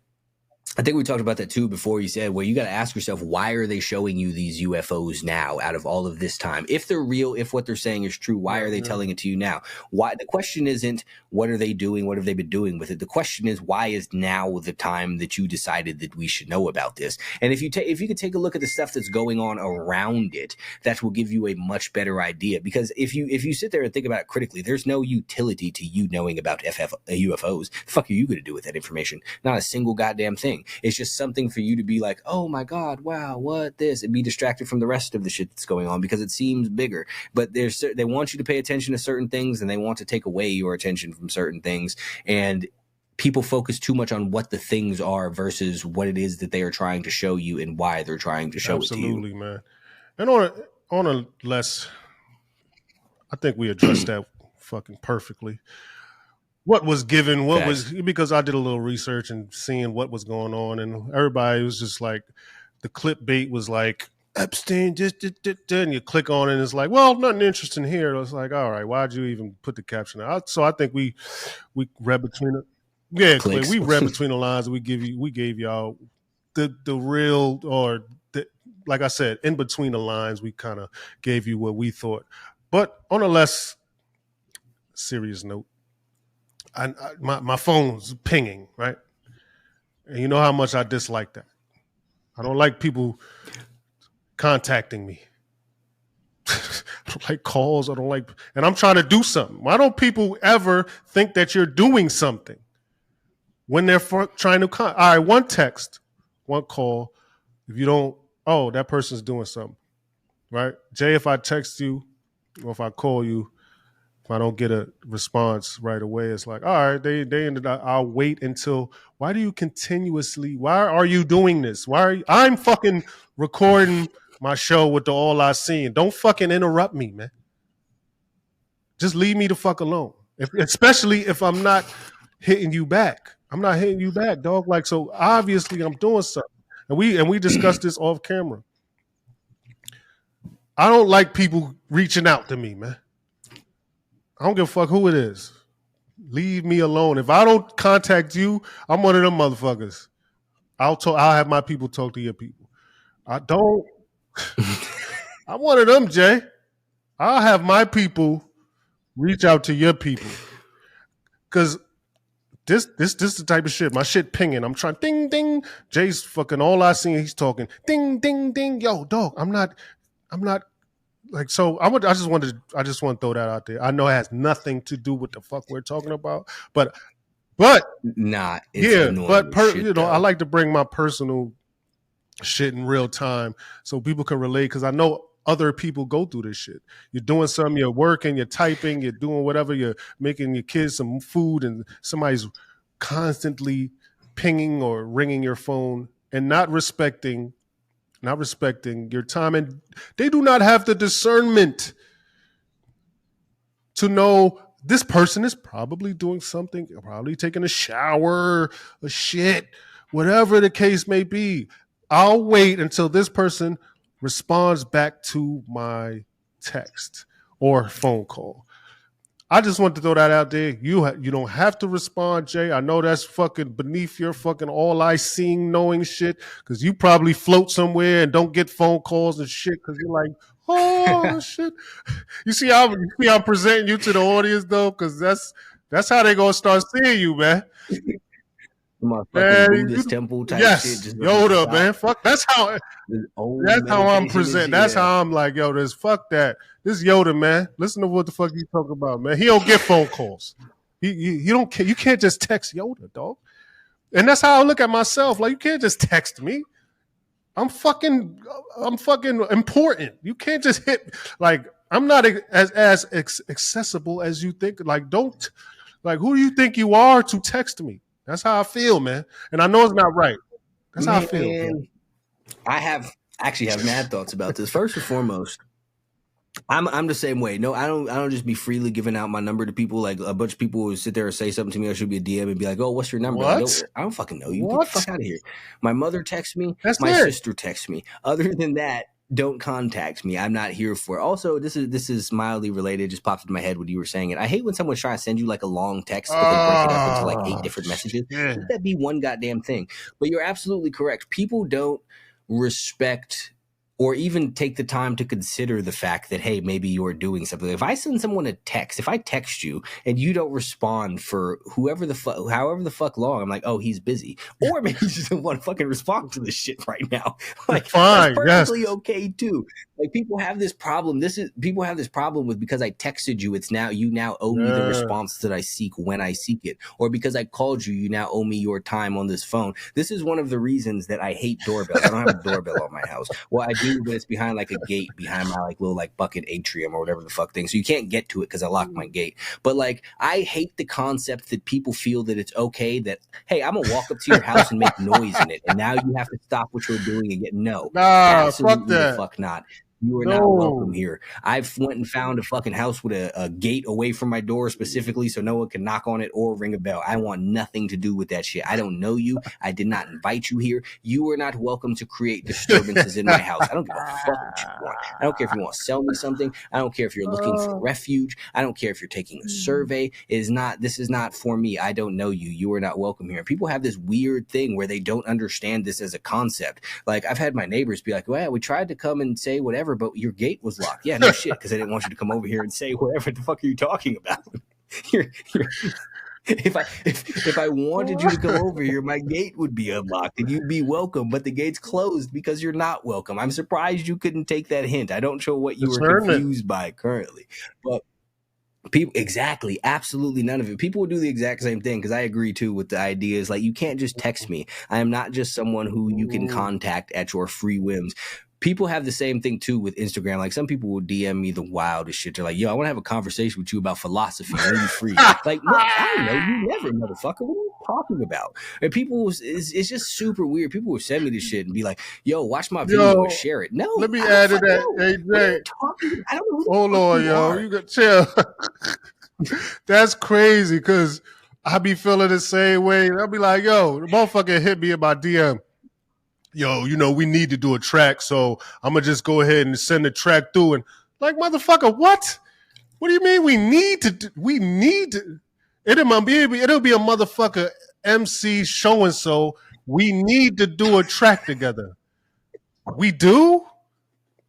Speaker 2: I think we talked about that too before. You said, well, you got to ask yourself, why are they showing you these UFOs now out of all of this time? If they're real, if what they're saying is true, why are they telling it to you now? Why? The question isn't, what are they doing? What have they been doing with it? The question is, why is now the time that you decided that we should know about this? And if you could take a look at the stuff that's going on around it, that will give you a much better idea. Because if you sit there and think about it critically, there's no utility to you knowing about UFOs. The fuck are you going to do with that information? Not a single goddamn thing. It's just something for you to be like, oh my God, wow, what this? And be distracted from the rest of the shit that's going on because it seems bigger. But they want you to pay attention to certain things, and they want to take away your attention from certain things. And people focus too much on what the things are versus what it is that they are trying to show you and why they're trying to show it to you.
Speaker 1: Absolutely, man. And on a less, I think we addressed that fucking perfectly. What was given, because I did a little research and seeing what was going on, and everybody was just like, the clickbait was like, Epstein, and you click on it and it's like, well, nothing interesting here. It's like, all right, why'd you even put the caption out? So I think we read between we read between the lines. We gave y'all the real, or like I said, in between the lines, we kind of gave you what we thought. But on a less serious note, my phone's pinging, right? And you know how much I dislike that. I don't like people contacting me. I don't like calls. And I'm trying to do something. Why don't people ever think that you're doing something when they're trying to all right, one text, one call. If you don't, oh, that person's doing something, right? Jay, if I text you or if I call you, if I don't get a response right away, it's like, all right, they ended up, I'll wait until, why are you doing this? I'm fucking recording my show with the All I Seen. Don't fucking interrupt me, man. Just leave me the fuck alone. Especially if I'm not hitting you back. I'm not hitting you back, dog. Like, so obviously I'm doing something. And we discussed this off camera. I don't like people reaching out to me, man. I don't give a fuck who it is. Leave me alone. If I don't contact you, I'm one of them motherfuckers. I'll have my people talk to your people. I don't. I'm one of them, Jay. I'll have my people reach out to your people. Because this is the type of shit. My shit pinging. I'm trying, ding, ding. Jay's fucking all I see, he's talking, ding, ding, ding. Yo, dog, I'm not like, so I just want to throw that out there. I know it has nothing to do with the fuck we're talking about, but
Speaker 2: nah,
Speaker 1: yeah, but I like to bring my personal shit in real time so people can relate, because I know other people go through this shit. You're doing something, you're working, you're typing, you're doing whatever, you're making your kids some food, and somebody's constantly pinging or ringing your phone and not respecting your time. And they do not have the discernment to know this person is probably doing something, probably taking a shower, a shit, whatever the case may be. I'll wait until this person responds back to my text or phone call. I just want to throw that out there. You don't have to respond, Jay. I know that's fucking beneath your fucking all I seeing, knowing shit, because you probably float somewhere and don't get phone calls and shit because you're like, oh shit. You see how I'm presenting you to the audience though, because that's how they gonna start seeing you, man.
Speaker 2: My fucking Buddhist temple type
Speaker 1: yes,
Speaker 2: shit. Just
Speaker 1: Yoda, man. Fuck. That's how I'm presenting. That's how I'm like, yo, this fuck that. This Yoda, man. Listen to what the fuck you talking about, man. He don't get phone calls. He don't. You can't just text Yoda, dog. And that's how I look at myself. Like, you can't just text me. I'm fucking important. You can't just hit. Like, I'm not as accessible as you think. Like, don't. Like, who do you think you are to text me? That's how I feel, man. And I know it's not right. That's how I feel. Man.
Speaker 2: I actually have mad thoughts about this. First and foremost, I'm the same way. No, I don't just be freely giving out my number to people. Like, a bunch of people will sit there and say something to me, or should be a DM and be like, "Oh, what's your number?"
Speaker 1: What?
Speaker 2: I don't fucking know you. Get the fuck out of here. My mother texts me.
Speaker 1: That's
Speaker 2: my sister texts me. Other than that, don't contact me. I'm not here for it. Also, this is mildly related. Just popped into my head when you were saying it. I hate when someone's trying to send you like a long text, but they break it up into like 8 different messages.
Speaker 1: Yeah.
Speaker 2: Let that be one goddamn thing. But you're absolutely correct. People don't respect or even take the time to consider the fact that, hey, maybe you're doing something. If I send someone a text, if I text you and you don't respond for however the fuck long, I'm like, oh, he's busy. Or maybe you just don't want to fucking respond to this shit right now. Like,
Speaker 1: fine,
Speaker 2: that's perfectly okay too. Like, people have this problem. People have this problem with, because I texted you, it's now, you now owe me the response that I seek when I seek it. Or because I called you, you now owe me your time on this phone. This is one of the reasons that I hate doorbells. I don't have a doorbell on my house. Well, I do, but it's behind like a gate, behind my like little like bucket atrium or whatever the fuck thing. So you can't get to it because I locked my gate. But like, I hate the concept that people feel that it's okay that, hey, I'm gonna walk up to your house and make noise in it, and now you have to stop what you're doing and get absolutely
Speaker 1: fuck that.
Speaker 2: The fuck not. You are not welcome here. I've went and found a fucking house with a gate away from my door specifically so no one can knock on it or ring a bell. I want nothing to do with that shit. I don't know you. I did not invite you here. You are not welcome to create disturbances in my house. I don't give a fuck what you want. I don't care if you want to sell me something. I don't care if you're looking for refuge. I don't care if you're taking a survey. This is not for me. I don't know you. You are not welcome here. People have this weird thing where they don't understand this as a concept. Like, I've had my neighbors be like, well, we tried to come and say whatever, but your gate was locked. Yeah, no shit, because I didn't want you to come over here and say whatever the fuck are you talking about. If I wanted you to come over here, my gate would be unlocked and you'd be welcome, but the gate's closed because you're not welcome. I'm surprised you couldn't take that hint. I don't know what you were confused by currently, but people, exactly, absolutely none of it. People will do the exact same thing, because I agree too with the ideas. Like, you can't just text me. I am not just someone who you can contact at your free whims. People have the same thing too with Instagram. Like, some people will DM me the wildest shit. They're like, yo, I want to have a conversation with you about philosophy. When you free? Like, no, I don't know. You never, motherfucker. What are you talking about? And people, it's just super weird. People will send me this shit and be like, yo, watch my video and share it. No,
Speaker 1: let me add to that. Hey, Jay.
Speaker 2: I don't know.
Speaker 1: Hold on, yo. You got chill. That's crazy, because I be feeling the same way. I'll be like, yo, the motherfucker hit me in my DM. Yo, we need to do a track, so I'm going to just go ahead and send the track through. And like, motherfucker, what? What do you mean we need to? It'll be a motherfucker MC so-and-so. We need to do a track together. We do?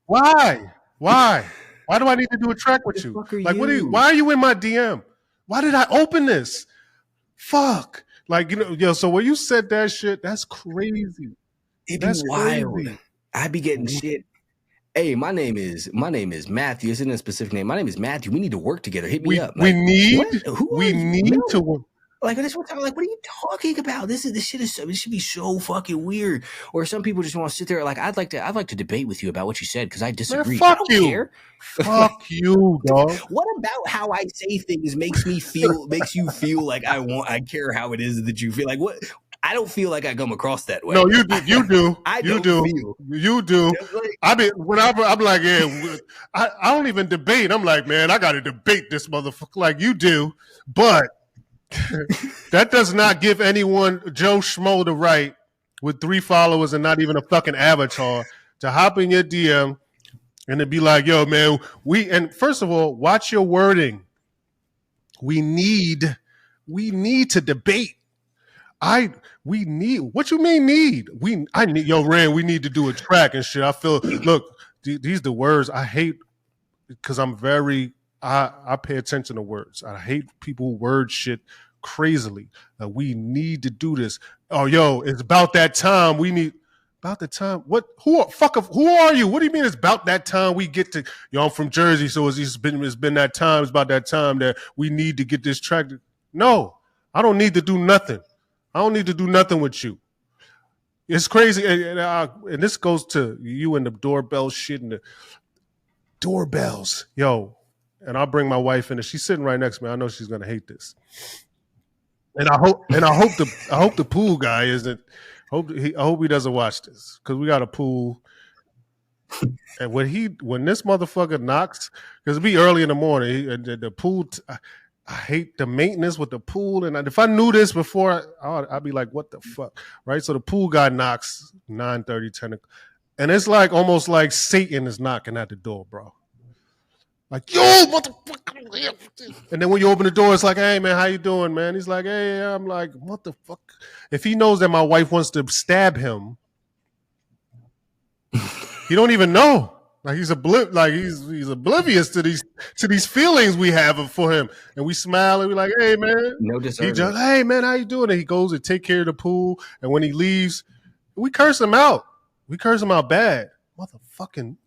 Speaker 1: Why? Why do I need to do a track with you? Like, why are you in my DM? Why did I open this? Fuck. Like, so when you said that shit, that's crazy.
Speaker 2: It'd be wild. Crazy. I be getting shit. Hey, my name is Matthew. Isn't a specific name? My name is Matthew. We need to work together. Hit me up.
Speaker 1: Like, we need to work.
Speaker 2: Like this one time, like, what are you talking about? This should be so fucking weird. Or some people just want to sit there like, I'd like to debate with you about what you said because I
Speaker 1: Man,
Speaker 2: disagree. I
Speaker 1: fuck
Speaker 2: don't
Speaker 1: you.
Speaker 2: care.
Speaker 1: Fuck you, dog.
Speaker 2: What about how I say things makes you feel like I care how it is that you feel? Like what? I don't feel like I come across that way.
Speaker 1: No, you do. You do.
Speaker 2: I
Speaker 1: you
Speaker 2: don't
Speaker 1: do.
Speaker 2: feel.
Speaker 1: You do.
Speaker 2: Like,
Speaker 1: I'm like, yeah. I don't even debate. I'm like, man, I got to debate this motherfucker like you do, but that does not give anyone Joe Schmo the right with 3 followers and not even a fucking avatar to hop in your DM and to be like, yo, man, and first of all, watch your wording. We need to debate. We need, what you mean need? I need, yo, Rand, we need to do a track and shit. I feel, look, these the words I hate because I pay attention to words. I hate people who word shit crazily. We need to do this. Oh, yo, it's about that time. About the time. What? Who are you? What do you mean it's about that time we get to? Yo, I'm from Jersey, so it's been that time. It's about that time that we need to get this track. No, I don't need to do nothing. I don't need to do nothing with you. It's crazy, and this goes to you and the doorbell shit and the doorbells, yo. And I'll bring my wife in, and she's sitting right next to me. I know she's gonna hate this, and I hope the pool guy isn't. I hope he doesn't watch this because we got a pool. And when this motherfucker knocks, because it'll be early in the morning, the pool. I hate the maintenance with the pool, and if I knew this before, I'd be like, "What the fuck?" Right? So the pool guy knocks 9:30, 10, and it's like almost like Satan is knocking at the door, bro. Like, yo, motherfucker! And then when you open the door, it's like, "Hey, man, how you doing, man?" He's like, "Hey," I'm like, "What the fuck?" If he knows that my wife wants to stab him, he don't even know. Like he's oblivious to these feelings we have for him, and we smile and we like, "Hey, man,"
Speaker 2: no discernment.
Speaker 1: He just, "Hey, man, how you doing?" And he goes and take care of the pool, and when he leaves, we curse him out. We curse him out bad, motherfucking.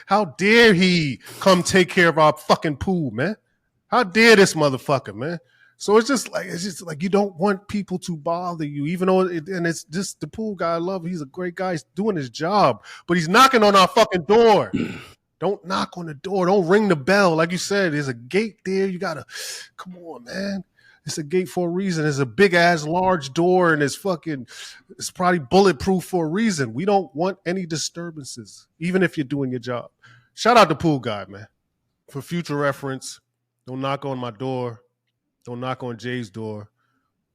Speaker 1: How dare he come take care of our fucking pool, man? How dare this motherfucker, man? So it's just like you don't want people to bother you, even though it's just the pool guy I love. He's a great guy. He's doing his job, but he's knocking on our fucking door. Don't knock on the door. Don't ring the bell. Like you said, there's a gate there. You gotta come on, man. It's a gate for a reason. There's a big ass large door, and it's probably bulletproof for a reason. We don't want any disturbances, even if you're doing your job. Shout out to pool guy, man. For future reference, don't knock on my door. Don't knock on Jay's door.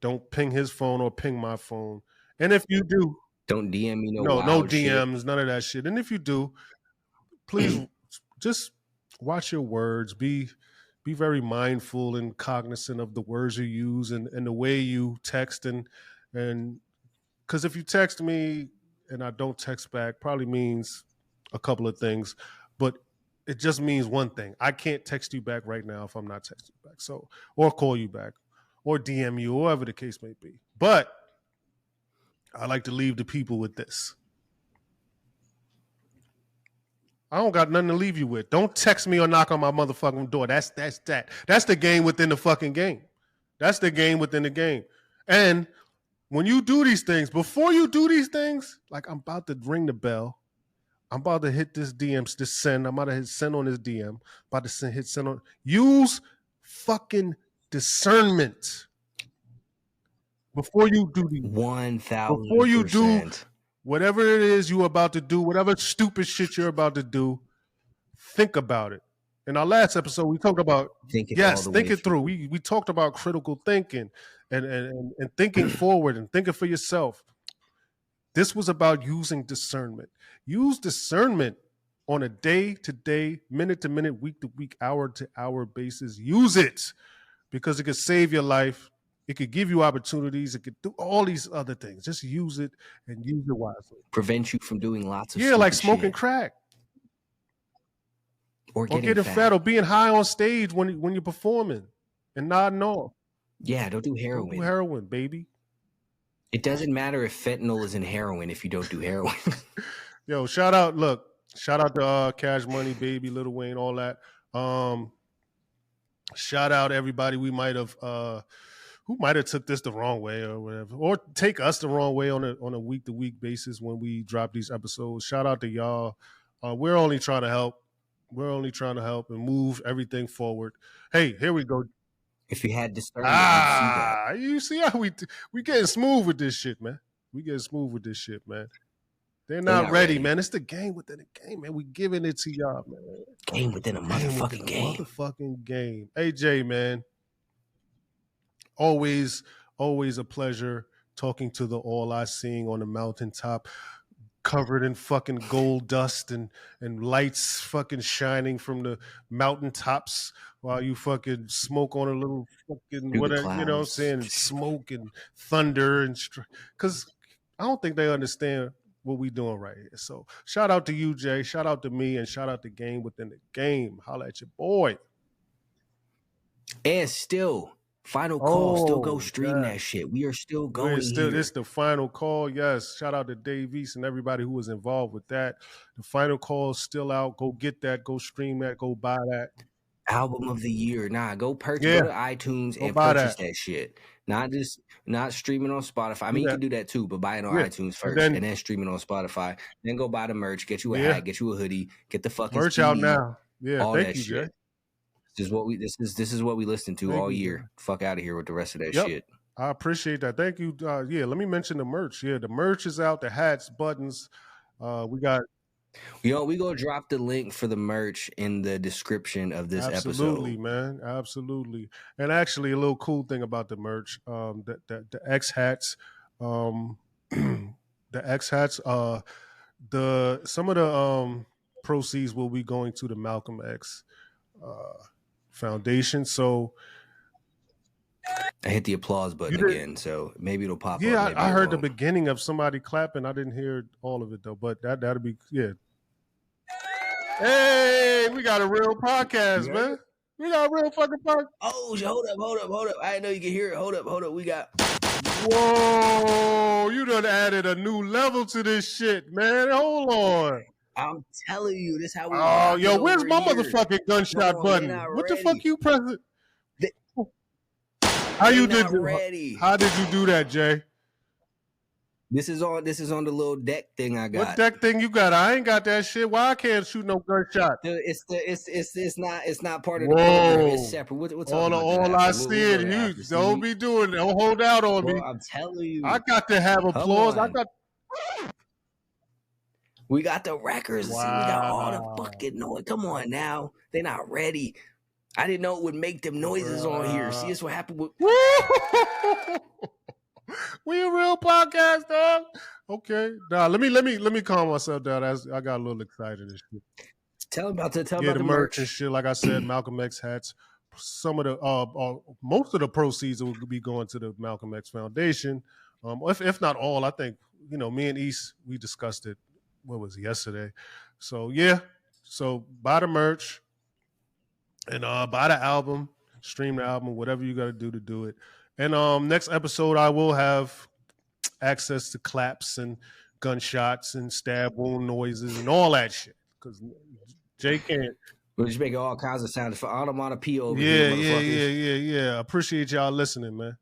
Speaker 1: Don't ping his phone or ping my phone. And if you do,
Speaker 2: don't DM me no
Speaker 1: DMs,
Speaker 2: shit.
Speaker 1: none of that shit. And if you do, please just watch your words. Be very mindful and cognizant of the words you use and the way you text and because if you text me and I don't text back, probably means a couple of things, but it just means one thing. I can't text you back right now if I'm not texting you back. So, or call you back, or DM you, or whatever the case may be. But I like to leave the people with this. I don't got nothing to leave you with. Don't text me or knock on my motherfucking door. That's that. That's the game within the fucking game. That's the game within the game. And when you do these things, before you do these things, like I'm about to ring the bell. I'm about to hit this DM, this send. I'm about to hit send on this DM. About to hit send on. Use fucking discernment before you do these.
Speaker 2: 1,000%.
Speaker 1: Before you do whatever it is you're about to do, whatever stupid shit you're about to do, think about it. In our last episode, we talked about think it through. We talked about critical thinking and thinking forward and thinking for yourself. This was about using discernment. Use discernment on a day-to-day, minute-to-minute, week-to-week, hour-to-hour basis. Use it because it could save your life. It could give you opportunities. It could do all these other things. Just use it and use it wisely.
Speaker 2: Prevent you from doing lots of
Speaker 1: like smoking crack.
Speaker 2: Or getting fat.
Speaker 1: Or being high on stage when you're performing and nodding off.
Speaker 2: Yeah, don't do heroin.
Speaker 1: Don't do heroin, baby.
Speaker 2: It doesn't matter if fentanyl is in heroin if you don't do heroin.
Speaker 1: Yo, shout out to Cash Money, Baby, Lil Wayne, all that. Shout out everybody we might have who might have took this the wrong way or whatever, or take us the wrong way on a week to week basis when we drop these episodes. Shout out to y'all. We're only trying to help. We're only trying to help and move everything forward. Hey, here we go.
Speaker 2: If you had discernment, you'd see that.
Speaker 1: You see how we getting smooth with this shit, man. We getting smooth with this shit, man. They're not ready, man. It's the game within the game, man. We giving it to y'all, man.
Speaker 2: Game within a motherfucking game.
Speaker 1: Motherfucking game. AJ, man. Always a pleasure talking to the all I seeing on the mountaintop, covered in fucking gold dust and lights fucking shining from the mountaintops while you fucking smoke on a little fucking whatever, you know what I'm saying, and smoke and thunder and because I don't think they understand what we doing right here. So shout out to you, Jay. Shout out to me, and shout out to Game Within the Game. Holla at your boy.
Speaker 2: And still, final call. Still go stream that shit. We are still going.
Speaker 1: It's the final call. Yes. Shout out to Dave East and everybody who was involved with that. The final call is still out. Go get that. Go stream that. Go buy that.
Speaker 2: Album of the year. Go purchase. Go to iTunes and purchase that shit. Not streaming on Spotify. I mean, you can do that too, but buy it on iTunes first and then stream it on Spotify. Then go buy the merch. Get you a hat. Get you a hoodie. Get the fucking
Speaker 1: merch
Speaker 2: CD,
Speaker 1: out now. Yeah,
Speaker 2: all
Speaker 1: thank
Speaker 2: that
Speaker 1: you,
Speaker 2: shit.
Speaker 1: Jay.
Speaker 2: This is what we listen to all year. Fuck out of here with the rest of that shit.
Speaker 1: I appreciate that. Thank you. Let me mention the merch. Yeah, the merch is out. The hats, buttons. We got.
Speaker 2: We gonna drop the link for the merch in the description of this episode.
Speaker 1: Absolutely, man. Absolutely. And actually, a little cool thing about the merch, the X hats, the X hats. Some of the proceeds will be going to the Malcolm X Foundation. So
Speaker 2: I hit the applause button again, so maybe it'll pop up.
Speaker 1: Yeah, I heard the beginning of somebody clapping. I didn't hear all of it though, but that'll be Hey, we got a real podcast, man. We got a real fucking podcast.
Speaker 2: Oh, hold up. I didn't know you could hear it. Hold up. We got.
Speaker 1: Whoa, you done added a new level to this shit, man. Hold on.
Speaker 2: I'm telling you, this how we.
Speaker 1: Oh, yo, where's my motherfucking gunshot button? What the fuck you pressing? How you did? How did you do that, Jay?
Speaker 2: This is on the little deck thing I got.
Speaker 1: What deck thing you got? I ain't got that shit. Why I can't shoot no gunshot?
Speaker 2: It's not part of the program. It's separate. What's
Speaker 1: all I see it. You don't be doing it. Don't hold out on me.
Speaker 2: I'm telling you.
Speaker 1: I got to have applause.
Speaker 2: We got the records. Wow. We got all the fucking noise. Come on now. They're not ready. I didn't know it would make them noises on here. See, this what happened with.
Speaker 1: We a real podcast, dog. Okay, now let me calm myself down. I got a little excited and shit.
Speaker 2: Tell about the
Speaker 1: merch and shit. Like I said, Malcolm X hats. Some of the most of the proceeds will be going to the Malcolm X Foundation. If not all, I think me and East we discussed it. What was it, yesterday? So yeah, so buy the merch and buy the album, stream the album, whatever you got to do it. And next episode, I will have access to claps and gunshots and stab wound noises and all that shit. Because Jay can't.
Speaker 2: We'll just make all kinds of sounds for onomatopoeia over
Speaker 1: here. Yeah. Appreciate y'all listening, man.